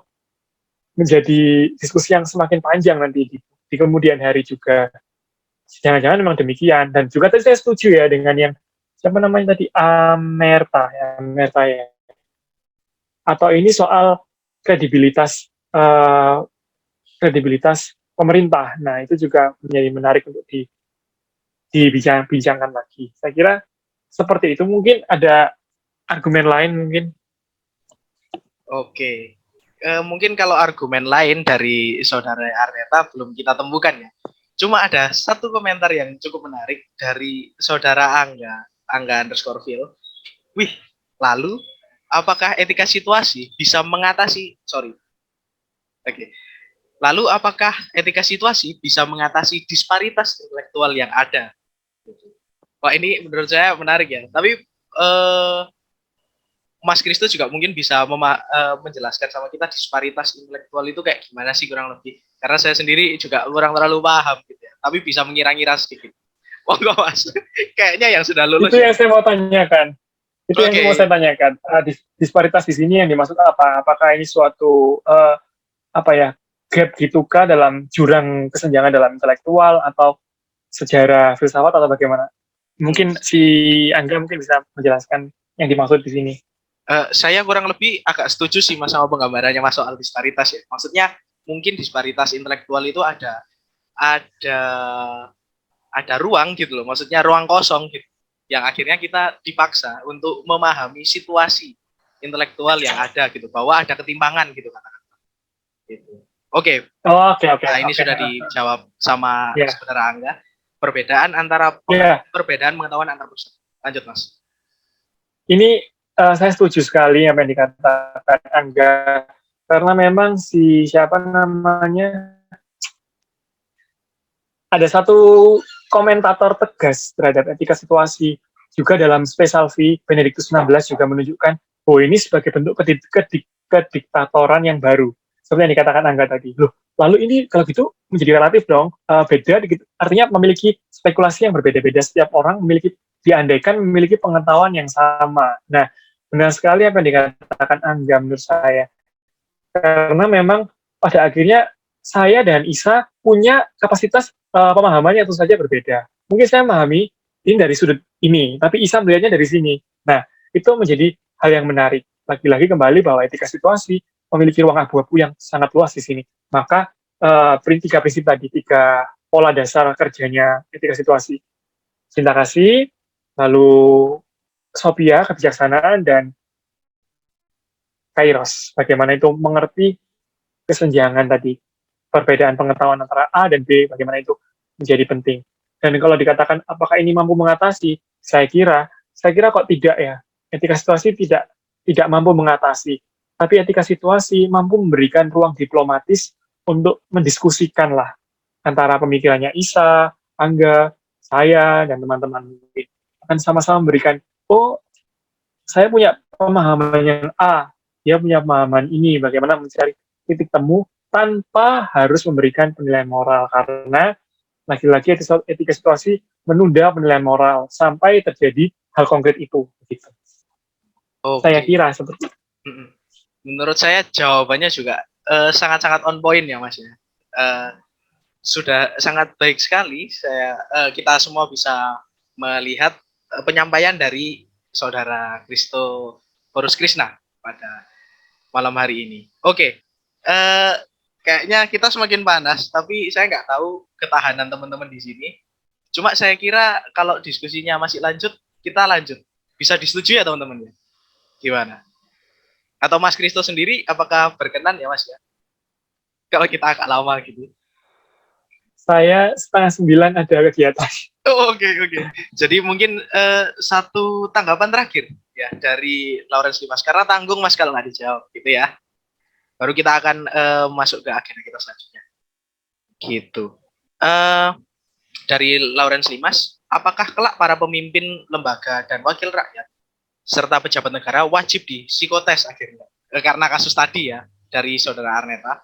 menjadi diskusi yang semakin panjang nanti di kemudian hari juga. Jangan-jangan memang demikian. Dan juga tadi saya setuju ya dengan yang tadi, Amerta ya. Atau ini soal kredibilitas pemerintah. Nah, itu juga menjadi menarik untuk dibincangkan lagi. Saya kira seperti itu. Mungkin ada argumen lain mungkin. Oke. Mungkin kalau argumen lain dari saudara Arneta belum kita temukan ya. Cuma ada satu komentar yang cukup menarik dari saudara Angga underscore Phil. Wih, lalu apakah etika situasi bisa mengatasi, Oke. Lalu apakah etika situasi bisa mengatasi disparitas intelektual yang ada? Wah, ini menurut saya menarik ya. Tapi Mas Kristo juga mungkin bisa menjelaskan sama kita disparitas intelektual itu kayak gimana sih kurang lebih. Karena saya sendiri juga kurang terlalu paham gitu ya. Tapi bisa mengira-ngira sedikit. Monggo Mas. Kayaknya yang sudah lulus. Itu yang saya mau tanyakan. Itu yang mau saya tanyakan. Disparitas di sini yang dimaksud apa? Apakah ini suatu gap gitukah dalam jurang kesenjangan dalam intelektual atau sejarah filsafat atau bagaimana? Mungkin si Angga mungkin bisa menjelaskan yang dimaksud di sini. Saya kurang lebih agak setuju sih Mas sama penggambarannya Mas soal disparitas ya. Maksudnya mungkin disparitas intelektual itu ada ruang gitu loh. Maksudnya ruang kosong gitu. Yang akhirnya kita dipaksa untuk memahami situasi intelektual yang ada gitu, bahwa ada ketimpangan gitu katakan. Gitu. Oke. Nah, ini sudah dijawab sama saudara Angga. Perbedaan antara perbedaan pengetahuan antar pusat. Lanjut Mas. Ini saya setuju sekali apa yang dikatakan Angga, karena memang ada satu komentator tegas terhadap etika situasi juga dalam Special V Benedictus XVI juga menunjukkan bahwa ini sebagai bentuk kediktatoran yang baru, seperti yang dikatakan Angga tadi. Loh, lalu ini kalau gitu menjadi relatif dong, beda, artinya memiliki spekulasi yang berbeda-beda. Setiap orang diandaikan memiliki pengetahuan yang sama. Nah, benar sekali apa yang dikatakan Angga menurut saya. Karena memang pada akhirnya saya dan Isa punya kapasitas pemahamannya tentu saja berbeda. Mungkin saya memahami ini dari sudut ini, tapi Isa melihatnya dari sini. Nah, itu menjadi hal yang menarik. Lagi-lagi kembali bahwa etika situasi memiliki ruang abu-abu yang sangat luas di sini. Maka tiga prinsip tadi, tiga pola dasar kerjanya etika situasi. Cinta kasih, lalu Sophia, kebijaksanaan, dan Kairos, bagaimana itu mengerti kesenjangan tadi, perbedaan pengetahuan antara A dan B, bagaimana itu menjadi penting. Dan kalau dikatakan apakah ini mampu mengatasi, saya kira kok tidak ya. Etika situasi tidak mampu mengatasi, tapi etika situasi mampu memberikan ruang diplomatis untuk mendiskusikan lah antara pemikirannya Isa, Angga, saya, dan teman-teman mungkin akan sama-sama memberikan, saya punya pemahaman yang A, dia punya pemahaman ini, bagaimana mencari titik temu tanpa harus memberikan penilaian moral, karena lagi-lagi etika situasi menunda penilaian moral sampai terjadi hal konkret itu. Gitu. Saya kira seperti itu. Menurut saya jawabannya juga sangat-sangat on point ya Mas ya. Sudah sangat baik sekali. Kita semua bisa melihat penyampaian dari saudara Christophorus Krishna pada malam hari ini. Oke. Kayaknya kita semakin panas, tapi saya nggak tahu ketahanan teman-teman di sini. Cuma saya kira kalau diskusinya masih lanjut, kita lanjut. Bisa disetujui ya teman-teman ya? Gimana? Atau Mas Kristo sendiri, apakah berkenan ya Mas ya? Kalau kita agak lama gitu. Saya 8:30 ada kegiatan. Oke. Jadi mungkin satu tanggapan terakhir ya dari Lawrence Limas. Karena tanggung Mas kalau nggak dijawab gitu ya. Baru kita akan masuk ke agenda kita selanjutnya. Gitu. Dari Lawrence Limas, apakah kelak para pemimpin lembaga dan wakil rakyat serta pejabat negara wajib di psikotes akhirnya? Karena kasus tadi ya dari saudara Arneta.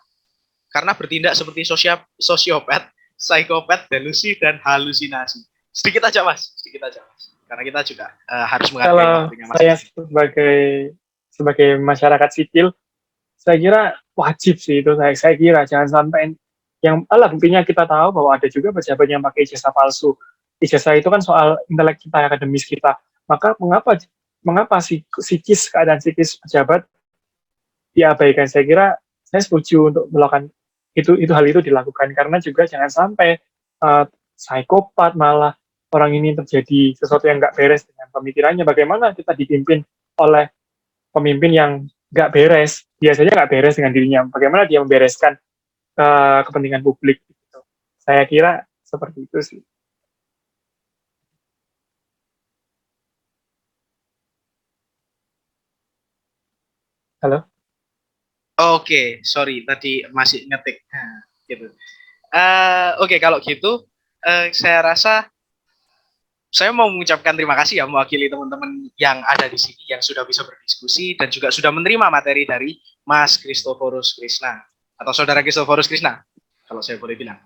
Karena bertindak seperti sosiopat, psikopat, delusi, dan halusinasi. Sedikit aja Mas. Karena kita juga harus menghargai waktunya Mas. Saya sebagai masyarakat sipil, saya kira wajib sih itu. Saya kira jangan sampai buktinya kita tahu bahwa ada juga pejabat yang pakai ijazah palsu. Ijazah itu kan soal intelek kita, akademis kita. Maka mengapa keadaan psikis pejabat diabaikan? Saya kira saya setuju untuk melakukan itu hal itu dilakukan, karena juga jangan sampai psikopat malah orang ini terjadi sesuatu yang nggak beres dengan pemikirannya. Bagaimana kita dipimpin oleh pemimpin yang nggak beres, biasanya nggak beres dengan dirinya, bagaimana dia membereskan kepentingan publik gitu. Saya kira seperti itu sih. Halo. Oke, sorry tadi masih ngetik. Nah, gitu. Oke, kalau gitu saya rasa saya mau mengucapkan terima kasih ya mewakili teman-teman yang ada di sini yang sudah bisa berdiskusi dan juga sudah menerima materi dari Mas Christoforus Krishna atau Saudara Christoforus Krishna, kalau saya boleh bilang.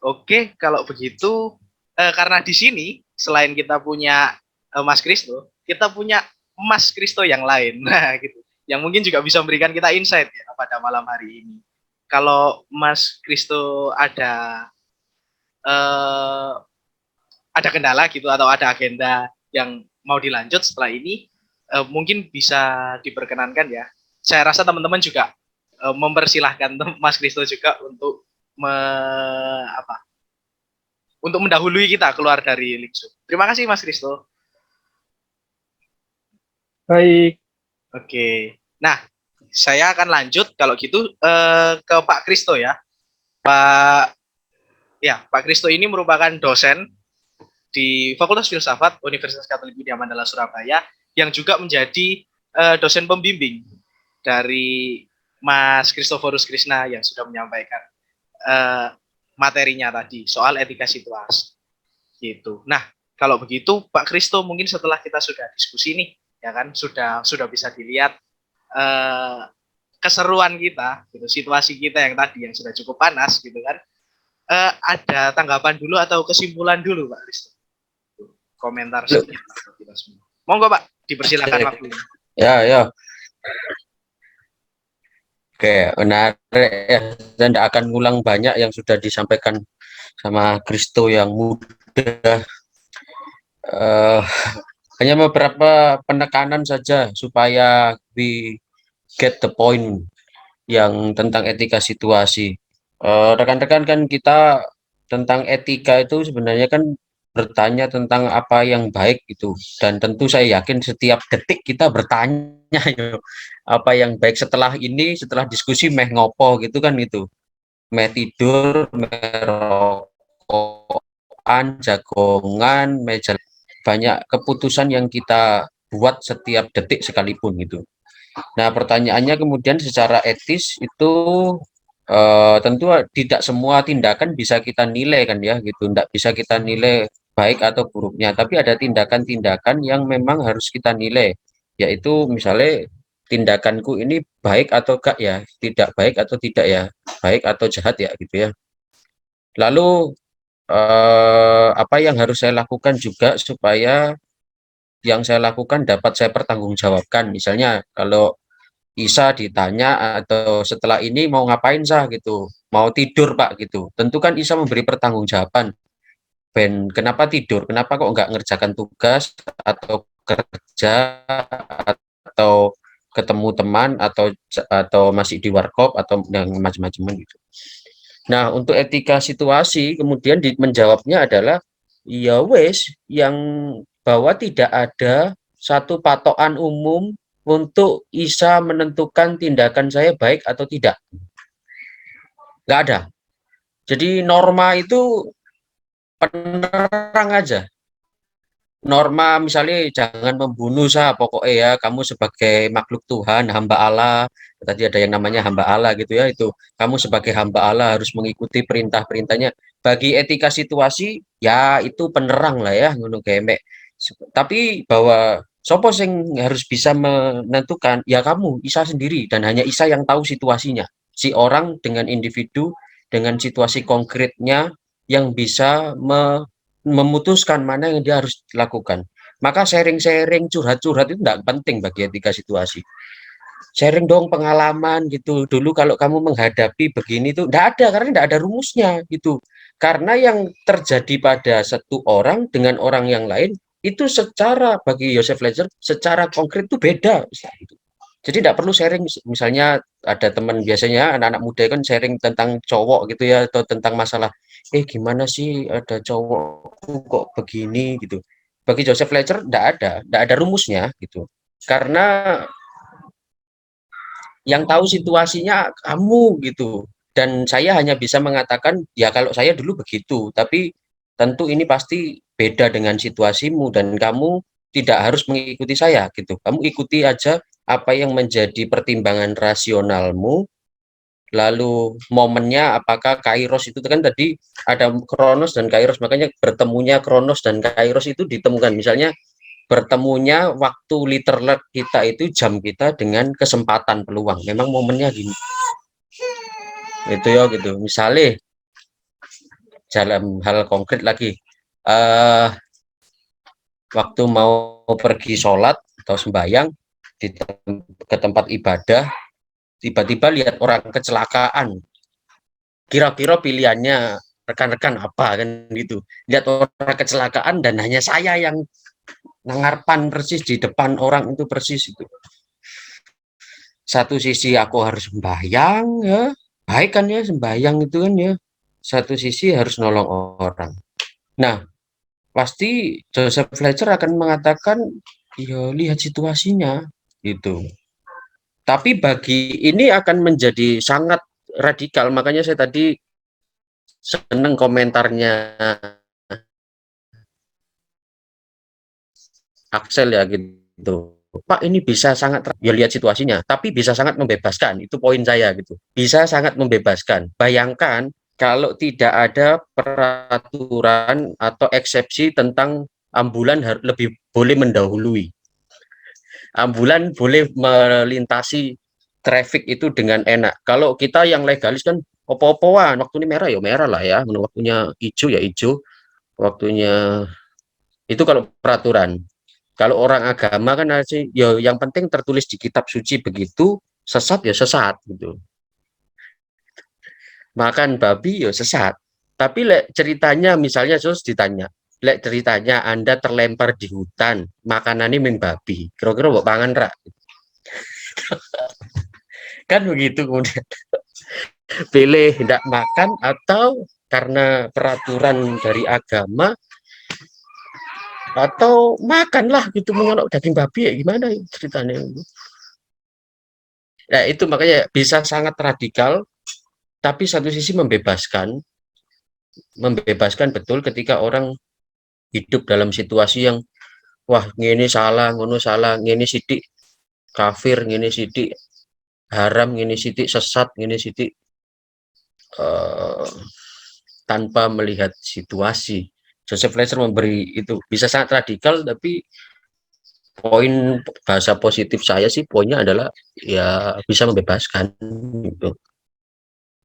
Oke, kalau begitu karena di sini selain kita punya Mas Kristo, kita punya Mas Kristo yang lain, nah gitu, yang mungkin juga bisa memberikan kita insight ya pada malam hari ini. Kalau Mas Kristo ada kendala gitu atau ada agenda yang mau dilanjut setelah ini, mungkin bisa diperkenankan ya. Saya rasa teman-teman juga mempersilahkan Mas Kristo juga untuk untuk mendahului kita keluar dari link Zoom. Terima kasih Mas Kristo. Baik. Oke. Nah, saya akan lanjut kalau gitu ke Pak Kristo ya. Pak Kristo ini merupakan dosen di Fakultas Filsafat Universitas Katolik Widya Mandala Surabaya yang juga menjadi dosen pembimbing dari Mas Christoforus Krishna yang sudah menyampaikan materinya tadi soal etika situasi gitu. Nah, kalau begitu Pak Kristo, mungkin setelah kita sudah diskusi nih ya kan, sudah bisa dilihat keseruan kita gitu, situasi kita yang tadi yang sudah cukup panas gitu kan. Ada tanggapan dulu atau kesimpulan dulu Pak Kristo? Komentar sedikit kita semua. Monggo Pak, dipersilakan waktunya. Ya. Oke, menarik ya. Saya tidak akan ngulang banyak yang sudah disampaikan sama Kristo yang mudah. Hanya beberapa penekanan saja supaya we get the point yang tentang etika situasi. Rekan-rekan kan kita tentang etika itu sebenarnya kan bertanya tentang apa yang baik gitu, dan tentu saya yakin setiap detik kita bertanya apa yang baik setelah ini, setelah diskusi meh ngopo gitu kan, itu meh tidur, meh rokokan, jagongan, meja, banyak keputusan yang kita buat setiap detik sekalipun gitu. Nah, pertanyaannya kemudian secara etis itu tentu tidak semua tindakan bisa kita nilai kan ya gitu, tidak bisa kita nilai baik atau buruknya, tapi ada tindakan-tindakan yang memang harus kita nilai, yaitu misalnya tindakanku ini baik atau enggak ya, tidak baik atau tidak ya, baik atau jahat ya gitu ya. Lalu apa yang harus saya lakukan juga supaya yang saya lakukan dapat saya pertanggungjawabkan. Misalnya kalau Isa ditanya atau setelah ini mau ngapain Sah gitu, mau tidur Pak gitu, tentu kan Isa memberi pertanggungjawaban. Ben kenapa tidur, kenapa kok nggak ngerjakan tugas atau kerja atau ketemu teman atau masih di warkop atau yang macam-macam gitu. Nah, untuk etika situasi kemudian menjawabnya adalah ya wes, yang bahwa tidak ada satu patokan umum untuk bisa menentukan tindakan saya baik atau tidak. Nggak ada. Jadi norma itu penerang aja. Norma misalnya jangan membunuh Sah, pokoknya ya kamu sebagai makhluk Tuhan, hamba Allah, tadi ada yang namanya hamba Allah gitu ya, itu kamu sebagai hamba Allah harus mengikuti perintah-perintahnya. Bagi etika situasi ya itu penerang lah ya ngono gemek. Tapi bahwa sopo sing harus bisa menentukan ya kamu Isa sendiri, dan hanya Isa yang tahu situasinya. Si orang dengan individu dengan situasi konkretnya yang bisa memutuskan mana yang dia harus lakukan. Maka sharing-sharing, curhat-curhat itu tidak penting bagi etika situasi. Sharing dong pengalaman gitu. Dulu kalau kamu menghadapi begini tuh tidak ada, karena tidak ada rumusnya gitu. Karena yang terjadi pada satu orang dengan orang yang lain itu secara bagi Joseph Ledger secara konkret itu beda gitu. Jadi tidak perlu sharing, misalnya ada teman biasanya anak-anak muda kan sharing tentang cowok gitu ya, atau tentang masalah, gimana sih ada cowokku kok begini gitu. Bagi Joseph Fletcher tidak ada rumusnya gitu. Karena yang tahu situasinya kamu gitu. Dan saya hanya bisa mengatakan, ya kalau saya dulu begitu, tapi tentu ini pasti beda dengan situasimu dan kamu tidak harus mengikuti saya gitu. Kamu ikuti aja apa yang menjadi pertimbangan rasionalmu, lalu momennya apakah Kairos itu kan tadi ada Kronos dan Kairos, makanya bertemunya Kronos dan Kairos itu ditemukan. Misalnya bertemunya waktu literal kita itu jam kita dengan kesempatan peluang. Memang momennya gini. Itu ya gitu. Misalnya dalam hal konkret lagi, waktu mau pergi sholat atau sembahyang ke tempat ibadah, tiba-tiba lihat orang kecelakaan. Kira-kira pilihannya rekan-rekan apa kan gitu. Lihat orang kecelakaan dan hanya saya yang nangarpan persis di depan orang itu persis itu. Satu sisi aku harus sembahyang ya, baik kan ya sembahyang itu kan ya. Satu sisi harus nolong orang. Nah, pasti Joseph Fletcher akan mengatakan, ya lihat situasinya gitu. Tapi bagi ini akan menjadi sangat radikal. Makanya saya tadi seneng komentarnya Axel ya gitu. Pak ini bisa sangat ya lihat situasinya, tapi bisa sangat membebaskan. Itu poin saya gitu. Bisa sangat membebaskan. Bayangkan kalau tidak ada peraturan atau eksepsi tentang ambulan lebih boleh mendahului. Ambulan boleh melintasi traffic itu dengan enak. Kalau kita yang legalis kan opo-opoan, waktu ini merah ya merah lah ya, waktunya hijau ya hijau, waktunya itu kalau peraturan. Kalau orang agama kan sih, ya yang penting tertulis di kitab suci begitu, sesat ya sesat gitu. Makan babi ya sesat. Tapi lek ceritanya misalnya terus ditanya, lek ceritanya Anda terlempar di hutan, makanannya ming babi. Kira-kira mbok pangan rak? Kan begitu kemudian. Pilih tidak makan atau karena peraturan dari agama atau makanlah gitu menyolok daging babi ya gimana ceritanya. Nah, itu makanya bisa sangat radikal, tapi satu sisi membebaskan betul ketika orang hidup dalam situasi yang wah ini salah, ngono salah, ini sidik kafir, ini sidik haram, ini sidik sesat, ini sidik tanpa melihat situasi. Joseph Fletcher memberi itu bisa sangat radikal, tapi poin bahasa positif saya sih poinnya adalah ya bisa membebaskan gitu.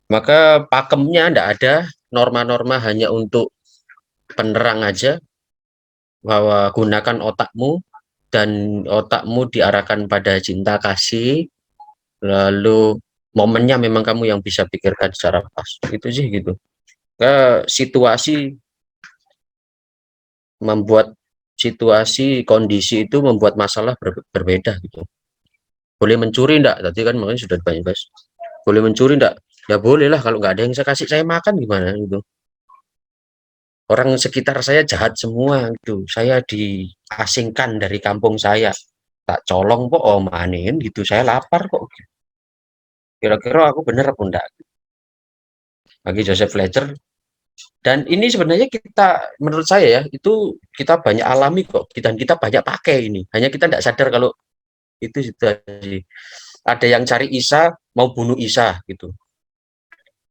Maka pakemnya tidak ada, norma-norma hanya untuk penerang aja, bahwa gunakan otakmu dan otakmu diarahkan pada cinta kasih, lalu momennya memang kamu yang bisa pikirkan secara pas. Itu sih gitu. Situasi membuat situasi kondisi itu membuat masalah berbeda gitu. Boleh mencuri enggak? Tadi kan makanya sudah banyak bahas. Boleh mencuri enggak? Ya boleh lah, kalau nggak ada yang saya kasih saya makan gimana gitu. Orang sekitar saya jahat semua gitu. Saya diasingkan dari kampung saya. Tak colong kok omanin gitu. Saya lapar kok. Kira-kira aku bener apa enggak? Bagi Joseph Fletcher. Dan ini sebenarnya kita, menurut saya ya, itu kita banyak alami kok. Dan kita banyak pakai ini. Hanya kita tidak sadar kalau itu situasi. Ada yang cari Isa, mau bunuh Isa gitu.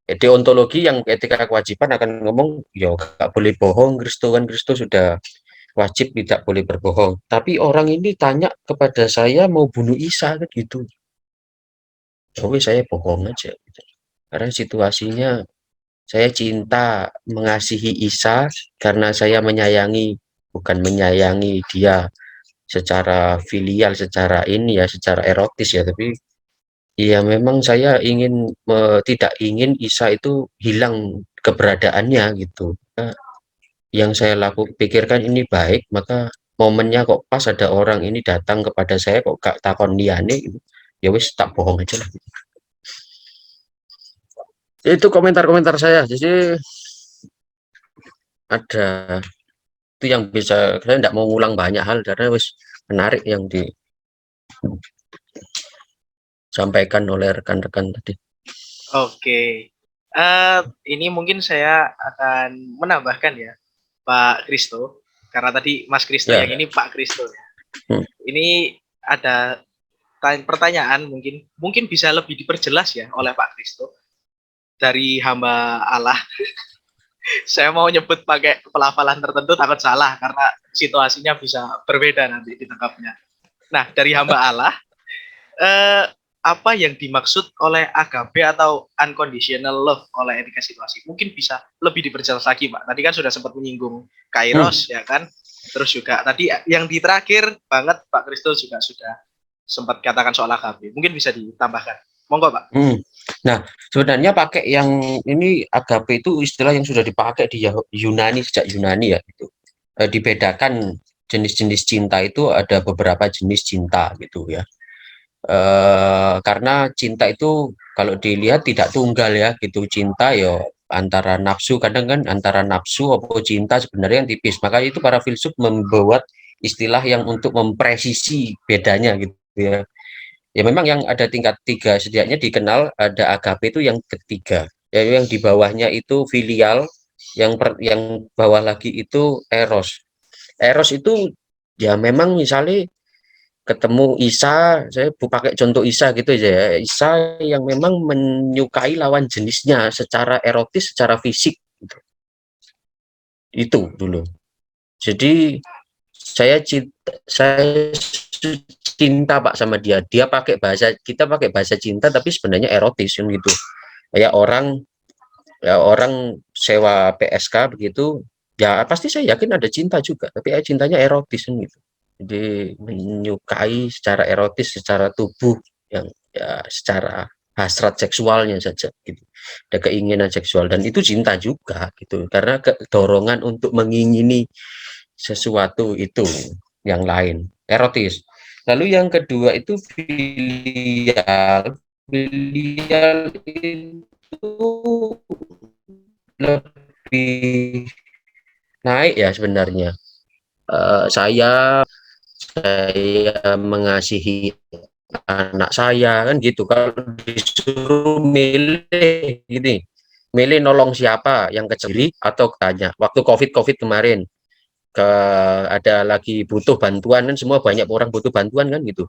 Deontologi yang etika kewajiban akan ngomong, ya nggak boleh bohong, Kristus sudah wajib tidak boleh berbohong. Tapi orang ini tanya kepada saya mau bunuh Isa kan gitu. Oke, saya bohong aja. Gitu. Karena situasinya saya cinta mengasihi Isa karena saya menyayangi, bukan menyayangi dia secara filial, secara ini ya, secara erotis ya, tapi ya memang saya tidak ingin Isa itu hilang keberadaannya gitu. Nah, yang saya pikirkan ini baik, maka momennya kok pas ada orang ini datang kepada saya kok gak takon liane gitu. ya wis tak bohong aja lah. Itu komentar-komentar saya. Jadi ada itu yang bisa, saya tidak mau ngulang banyak hal karena wis menarik yang disampaikan oleh rekan-rekan tadi. Oke. Ini mungkin saya akan menambahkan ya, Pak Kristo. Karena tadi Mas Kristo, Ya. yang ini Pak Kristo. Hmm. Ini ada pertanyaan mungkin bisa lebih diperjelas ya oleh Pak Kristo dari hamba Allah. Saya mau nyebut pakai pelafalan tertentu takut salah karena situasinya bisa berbeda nanti ditangkapnya. Nah, dari hamba Allah, apa yang dimaksud oleh agape atau unconditional love oleh etika situasi? Mungkin bisa lebih diperjelas lagi, Pak. Tadi kan sudah sempat menyinggung kairos, ya kan? Terus juga tadi yang di terakhir banget Pak Kristo juga sudah sempat katakan soal agape. Mungkin bisa ditambahkan. Monggo, Pak. Nah, sebenarnya pakai yang ini agape itu istilah yang sudah dipakai di Yunani, sejak Yunani ya gitu. Dibedakan jenis-jenis cinta itu ada beberapa jenis cinta gitu ya. Karena cinta itu kalau dilihat tidak tunggal ya gitu. Cinta ya antara nafsu, kadang kan antara nafsu atau cinta sebenarnya yang tipis. Maka itu para filsuf membuat istilah yang untuk mempresisi bedanya gitu ya. Ya memang yang ada tingkat 3 setidaknya dikenal, ada agape itu yang ketiga. Ya, yang di bawahnya itu filial, yang bawah lagi itu eros. Eros itu ya memang misalnya ketemu Isa, saya pakai contoh Isa gitu aja ya. Isa yang memang menyukai lawan jenisnya secara erotis, secara fisik gitu. Itu dulu. Jadi saya cinta Pak sama dia. Dia pakai bahasa, kita pakai bahasa cinta tapi sebenarnya erotis kan gitu. Kayak orang sewa PSK begitu, ya pasti saya yakin ada cinta juga, tapi cintanya erotis kan gitu. Jadi menyukai secara erotis, secara tubuh yang ya secara hasrat seksualnya saja gitu. Ada keinginan seksual dan itu cinta juga gitu. Karena dorongan untuk mengingini sesuatu itu yang lain, erotis. Lalu yang kedua itu filial. Filial itu lebih naik ya sebenarnya. Saya mengasihi anak saya kan gitu. Kalau disuruh milih gini, milih nolong siapa, yang ke diri atau tanya. Waktu COVID kemarin ada lagi butuh bantuan kan, semua banyak orang butuh bantuan kan gitu.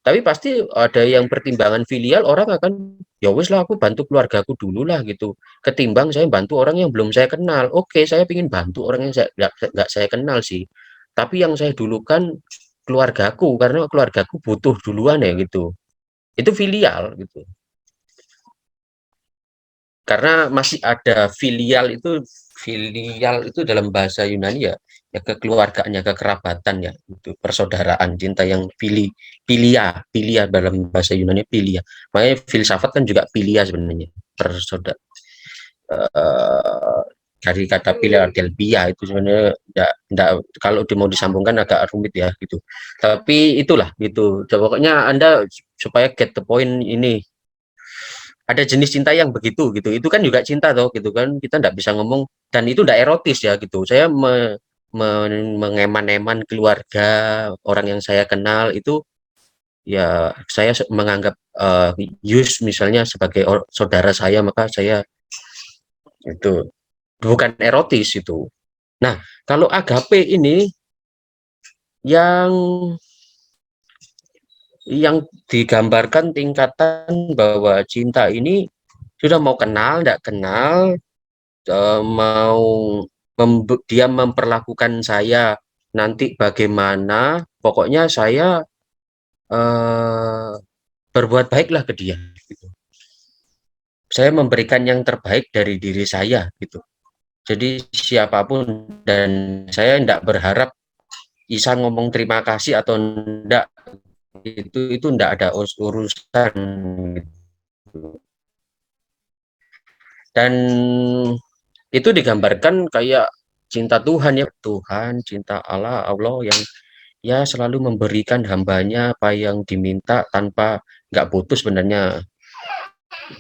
Tapi pasti ada yang pertimbangan filial, orang akan ya wis lah aku bantu keluargaku dulu lah gitu. Ketimbang saya bantu orang yang belum saya kenal. Oke, saya ingin bantu orang yang nggak saya kenal sih. Tapi yang saya dulukan keluargaku karena keluargaku butuh duluan ya gitu. Itu filial gitu. Karena masih ada filial itu dalam bahasa Yunani ya, ya kekeluargaannya, kekerabatan ya, itu persaudaraan, cinta yang pilia dalam bahasa Yunani pilia. Makanya filsafat kan juga pilia sebenarnya, persaudara. Dari kata pilia delpia itu sebenarnya enggak, kalau mau disambungkan agak rumit ya gitu. Tapi itulah gitu. Pokoknya Anda supaya get the point ini, ada jenis cinta yang begitu gitu, itu kan juga cinta toh gitu kan, kita nggak bisa ngomong dan itu nggak erotis ya gitu. Saya mengeman-eman keluarga orang yang saya kenal itu ya, saya menganggap Yus misalnya sebagai saudara saya, maka saya itu bukan erotis itu. Nah, kalau agape ini yang digambarkan tingkatan bahwa cinta ini sudah mau kenal, tidak kenal, mau dia memperlakukan saya nanti bagaimana, pokoknya saya berbuat baiklah ke dia. Gitu. Saya memberikan yang terbaik dari diri saya gitu. Jadi siapapun, dan saya tidak berharap Isa ngomong terima kasih atau enggak, itu enggak ada urusan gitu. Dan itu digambarkan kayak cinta Tuhan ya, Tuhan, cinta Allah yang ya selalu memberikan hambanya apa yang diminta tanpa nggak putus sebenarnya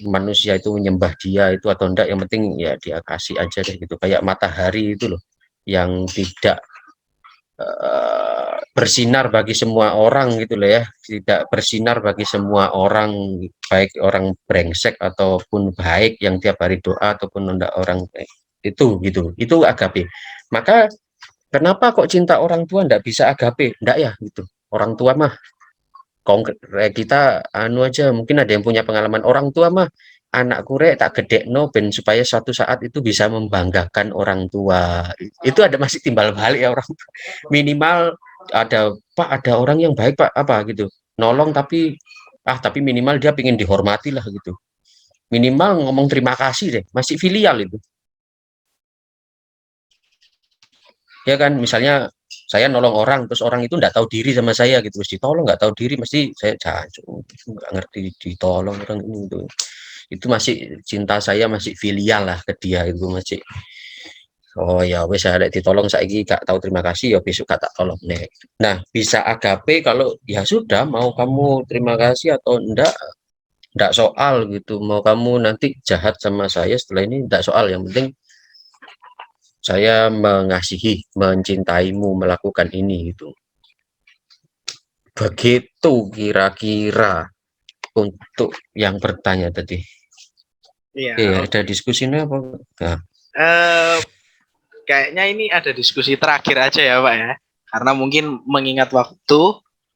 manusia itu menyembah dia itu atau enggak, yang penting ya dia kasih aja deh gitu, kayak matahari itu loh yang tidak bersinar bagi semua orang gitu loh ya, tidak bersinar bagi semua orang, baik orang brengsek ataupun baik yang tiap hari doa ataupun enggak orang baik. Itu agape. Maka kenapa kok cinta orang tua enggak bisa agape? Enggak ya gitu, orang tua mah konkret kita anu aja, mungkin ada yang punya pengalaman orang tua mah anakku rek tak gede no ben supaya suatu saat itu bisa membanggakan orang tua, itu ada masih timbal balik ya orang minimal ada pak, ada orang yang baik pak apa gitu nolong, tapi minimal dia pengen dihormati lah gitu, minimal ngomong terima kasih deh, masih filial itu ya kan. Misalnya saya nolong orang terus orang itu nggak tahu diri sama saya gitu, mesti tolong, nggak tahu diri mesti saya jancuk nggak ngerti ditolong orang ini gitu. Itu masih cinta saya masih filial lah ke dia, itu masih oh ya wes saya ditolong saiki gak tahu terima kasih ya besok gak tak tolong nih. Nah bisa agape kalau ya sudah mau kamu terima kasih atau enggak soal gitu, mau kamu nanti jahat sama saya setelah ini enggak soal, yang penting saya mengasihi mencintaimu melakukan ini gitu. Begitu kira-kira untuk yang bertanya tadi. Iya. Ada diskusinya apa? Nah. Kayaknya ini ada diskusi terakhir aja ya Pak ya, karena mungkin mengingat waktu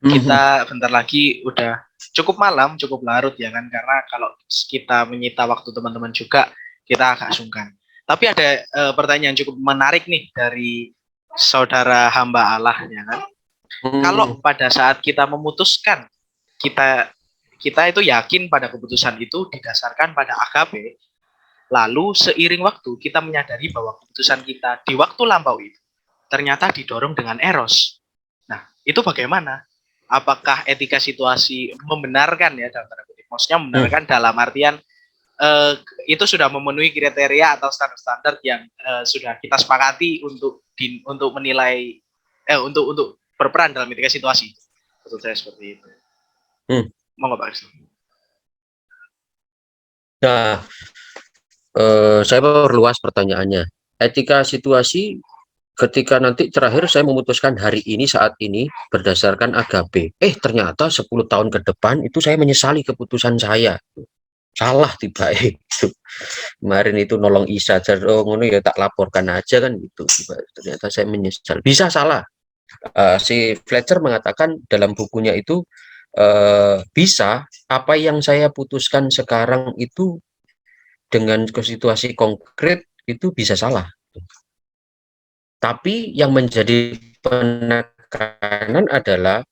kita bentar lagi udah cukup malam, cukup larut ya kan, karena kalau kita menyita waktu teman-teman juga kita agak sungkan. Tapi ada pertanyaan cukup menarik nih dari saudara hamba Allah ya kan. Kalau pada saat kita memutuskan, kita itu yakin pada keputusan itu didasarkan pada agape. Lalu seiring waktu kita menyadari bahwa keputusan kita di waktu lampau itu ternyata didorong dengan eros. Nah, itu bagaimana? Apakah etika situasi membenarkan ya dalam tanda kutip? Maksudnya membenarkan dalam artian itu sudah memenuhi kriteria atau standar-standar yang sudah kita sepakati untuk menilai untuk berperan dalam etika situasi. Menurut saya seperti itu. Monggo Pak Krisna. Nah, saya perluas pertanyaannya. Etika situasi ketika nanti terakhir saya memutuskan hari ini saat ini berdasarkan agape. Ternyata 10 tahun ke depan itu saya menyesali keputusan saya. Salah tiba itu. Kemarin itu nolong Isa, ngono ya tak laporkan aja kan gitu. Ternyata saya menyesal. Bisa salah. Si Fletcher mengatakan dalam bukunya itu bisa apa yang saya putuskan sekarang itu dengan situasi konkret itu bisa salah. Tapi yang menjadi penekanan adalah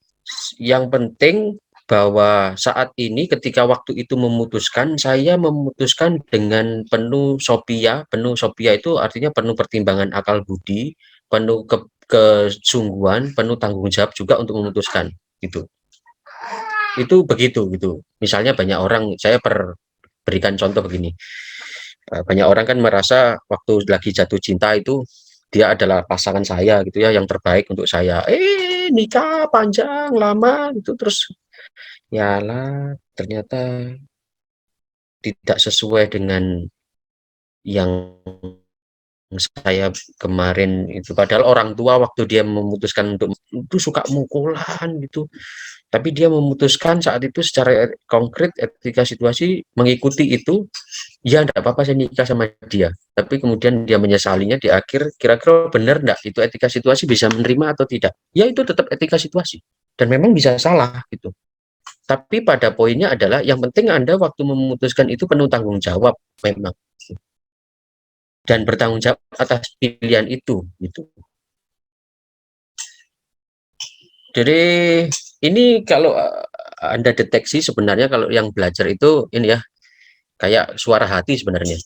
yang penting bahwa saat ini ketika waktu itu memutuskan, saya memutuskan dengan penuh sopia. Penuh sopia itu artinya penuh pertimbangan akal budi, penuh kesungguhan, penuh tanggung jawab juga untuk memutuskan gitu. Itu begitu gitu. Misalnya banyak orang, saya berikan contoh begini. Banyak orang kan merasa waktu lagi jatuh cinta itu dia adalah pasangan saya gitu ya, yang terbaik untuk saya. Nikah panjang lama gitu, terus yalah ternyata tidak sesuai dengan yang saya kemarin itu. Padahal orang tua waktu dia memutuskan untuk itu suka mukulan gitu, tapi dia memutuskan saat itu secara konkret etika situasi mengikuti itu. Ya enggak apa-apa saya nikah sama dia, tapi kemudian dia menyesalinya di akhir. Kira-kira benar enggak itu etika situasi, bisa menerima atau tidak? Ya itu tetap etika situasi dan memang bisa salah gitu. Tapi pada poinnya adalah yang penting Anda waktu memutuskan itu penuh tanggung jawab memang, dan bertanggung jawab atas pilihan itu gitu. Jadi ini kalau Anda deteksi sebenarnya kalau yang belajar itu ini ya, kayak suara hati sebenarnya,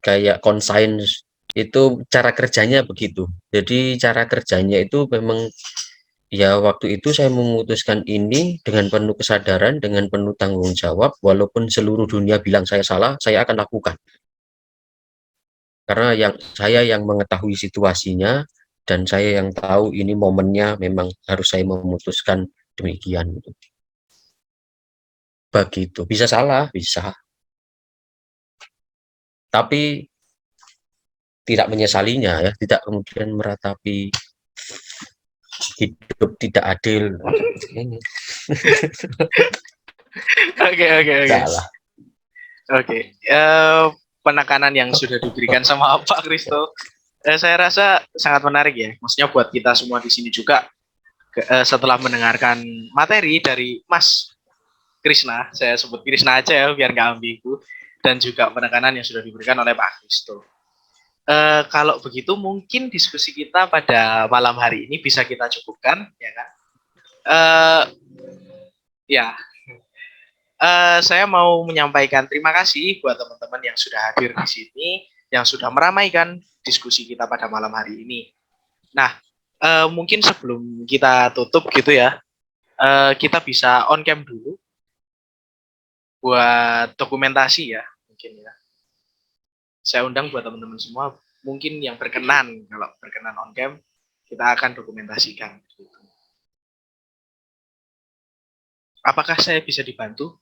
kayak conscience itu cara kerjanya begitu. Jadi cara kerjanya itu memang ya waktu itu saya memutuskan ini dengan penuh kesadaran, dengan penuh tanggung jawab, walaupun seluruh dunia bilang saya salah, saya akan lakukan. Karena saya yang mengetahui situasinya, dan saya yang tahu ini momennya memang harus saya memutuskan demikian gitu. begitu. Bisa salah, bisa. Tapi tidak menyesalinya ya, tidak kemudian meratapi hidup tidak adil. Ini Oke, oke, oke. salah. Oke, penekanan yang sudah diberikan sama Pak Kristo, saya rasa sangat menarik ya. Maksudnya buat kita semua di sini juga, setelah mendengarkan materi dari Mas Krishna, saya sebut Krishna aja ya biar nggak ambigu, dan juga penekanan yang sudah diberikan oleh Pak Kristo. Kalau begitu mungkin diskusi kita pada malam hari ini bisa kita cukupkan, ya kan? Ya. Saya mau menyampaikan terima kasih buat teman-teman yang sudah hadir di sini, yang sudah meramaikan diskusi kita pada malam hari ini. Nah, mungkin sebelum kita tutup gitu ya, kita bisa on cam dulu buat dokumentasi ya, mungkin ya. Saya undang buat teman-teman semua, mungkin yang berkenan, kalau berkenan on cam, kita akan dokumentasikan. Apakah saya bisa dibantu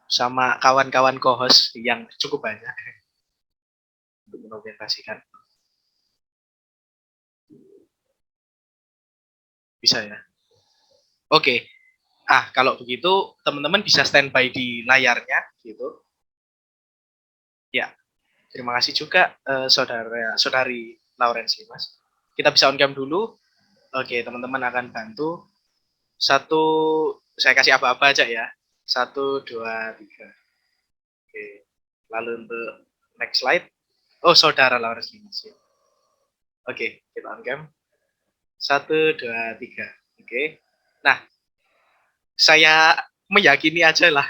sama kawan-kawan co-host yang cukup banyak untuk mendokumentasikan? Bisa ya? Oke. Kalau begitu teman-teman bisa standby di layarnya gitu. Ya. Terima kasih juga saudari Laurensi, Mas. Kita bisa on cam dulu. Oke, teman-teman akan bantu. Saya kasih apa-apa aja ya. 1, 2, 3. Oke. Lalu untuk next slide. Oh, saudara Laurensi. Oke, kita on cam. 1, 2, 3. Oke. Nah, saya meyakini aja lah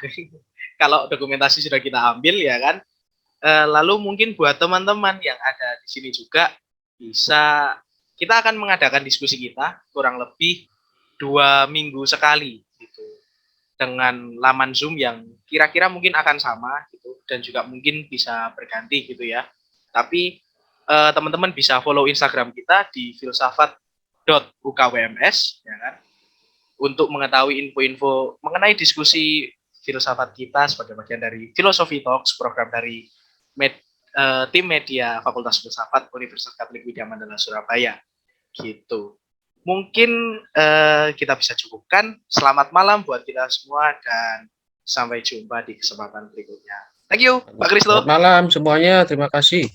kalau dokumentasi sudah kita ambil ya kan. Lalu mungkin buat teman-teman yang ada di sini juga kita akan mengadakan diskusi kita kurang lebih 2 minggu sekali gitu, dengan laman Zoom yang kira-kira mungkin akan sama gitu, dan juga mungkin bisa berganti gitu ya. Tapi teman-teman bisa follow Instagram kita di filsafat.ukwms ya kan, untuk mengetahui info-info mengenai diskusi filsafat kita sebagai bagian dari Philosophy Talks, program dari tim media Fakultas Filsafat Universitas Katolik Widya Mandala Surabaya gitu. Mungkin kita bisa cukupkan. Selamat malam buat kita semua dan sampai jumpa di kesempatan berikutnya. Thank you, Pak Kristo. Selamat malam semuanya, terima kasih.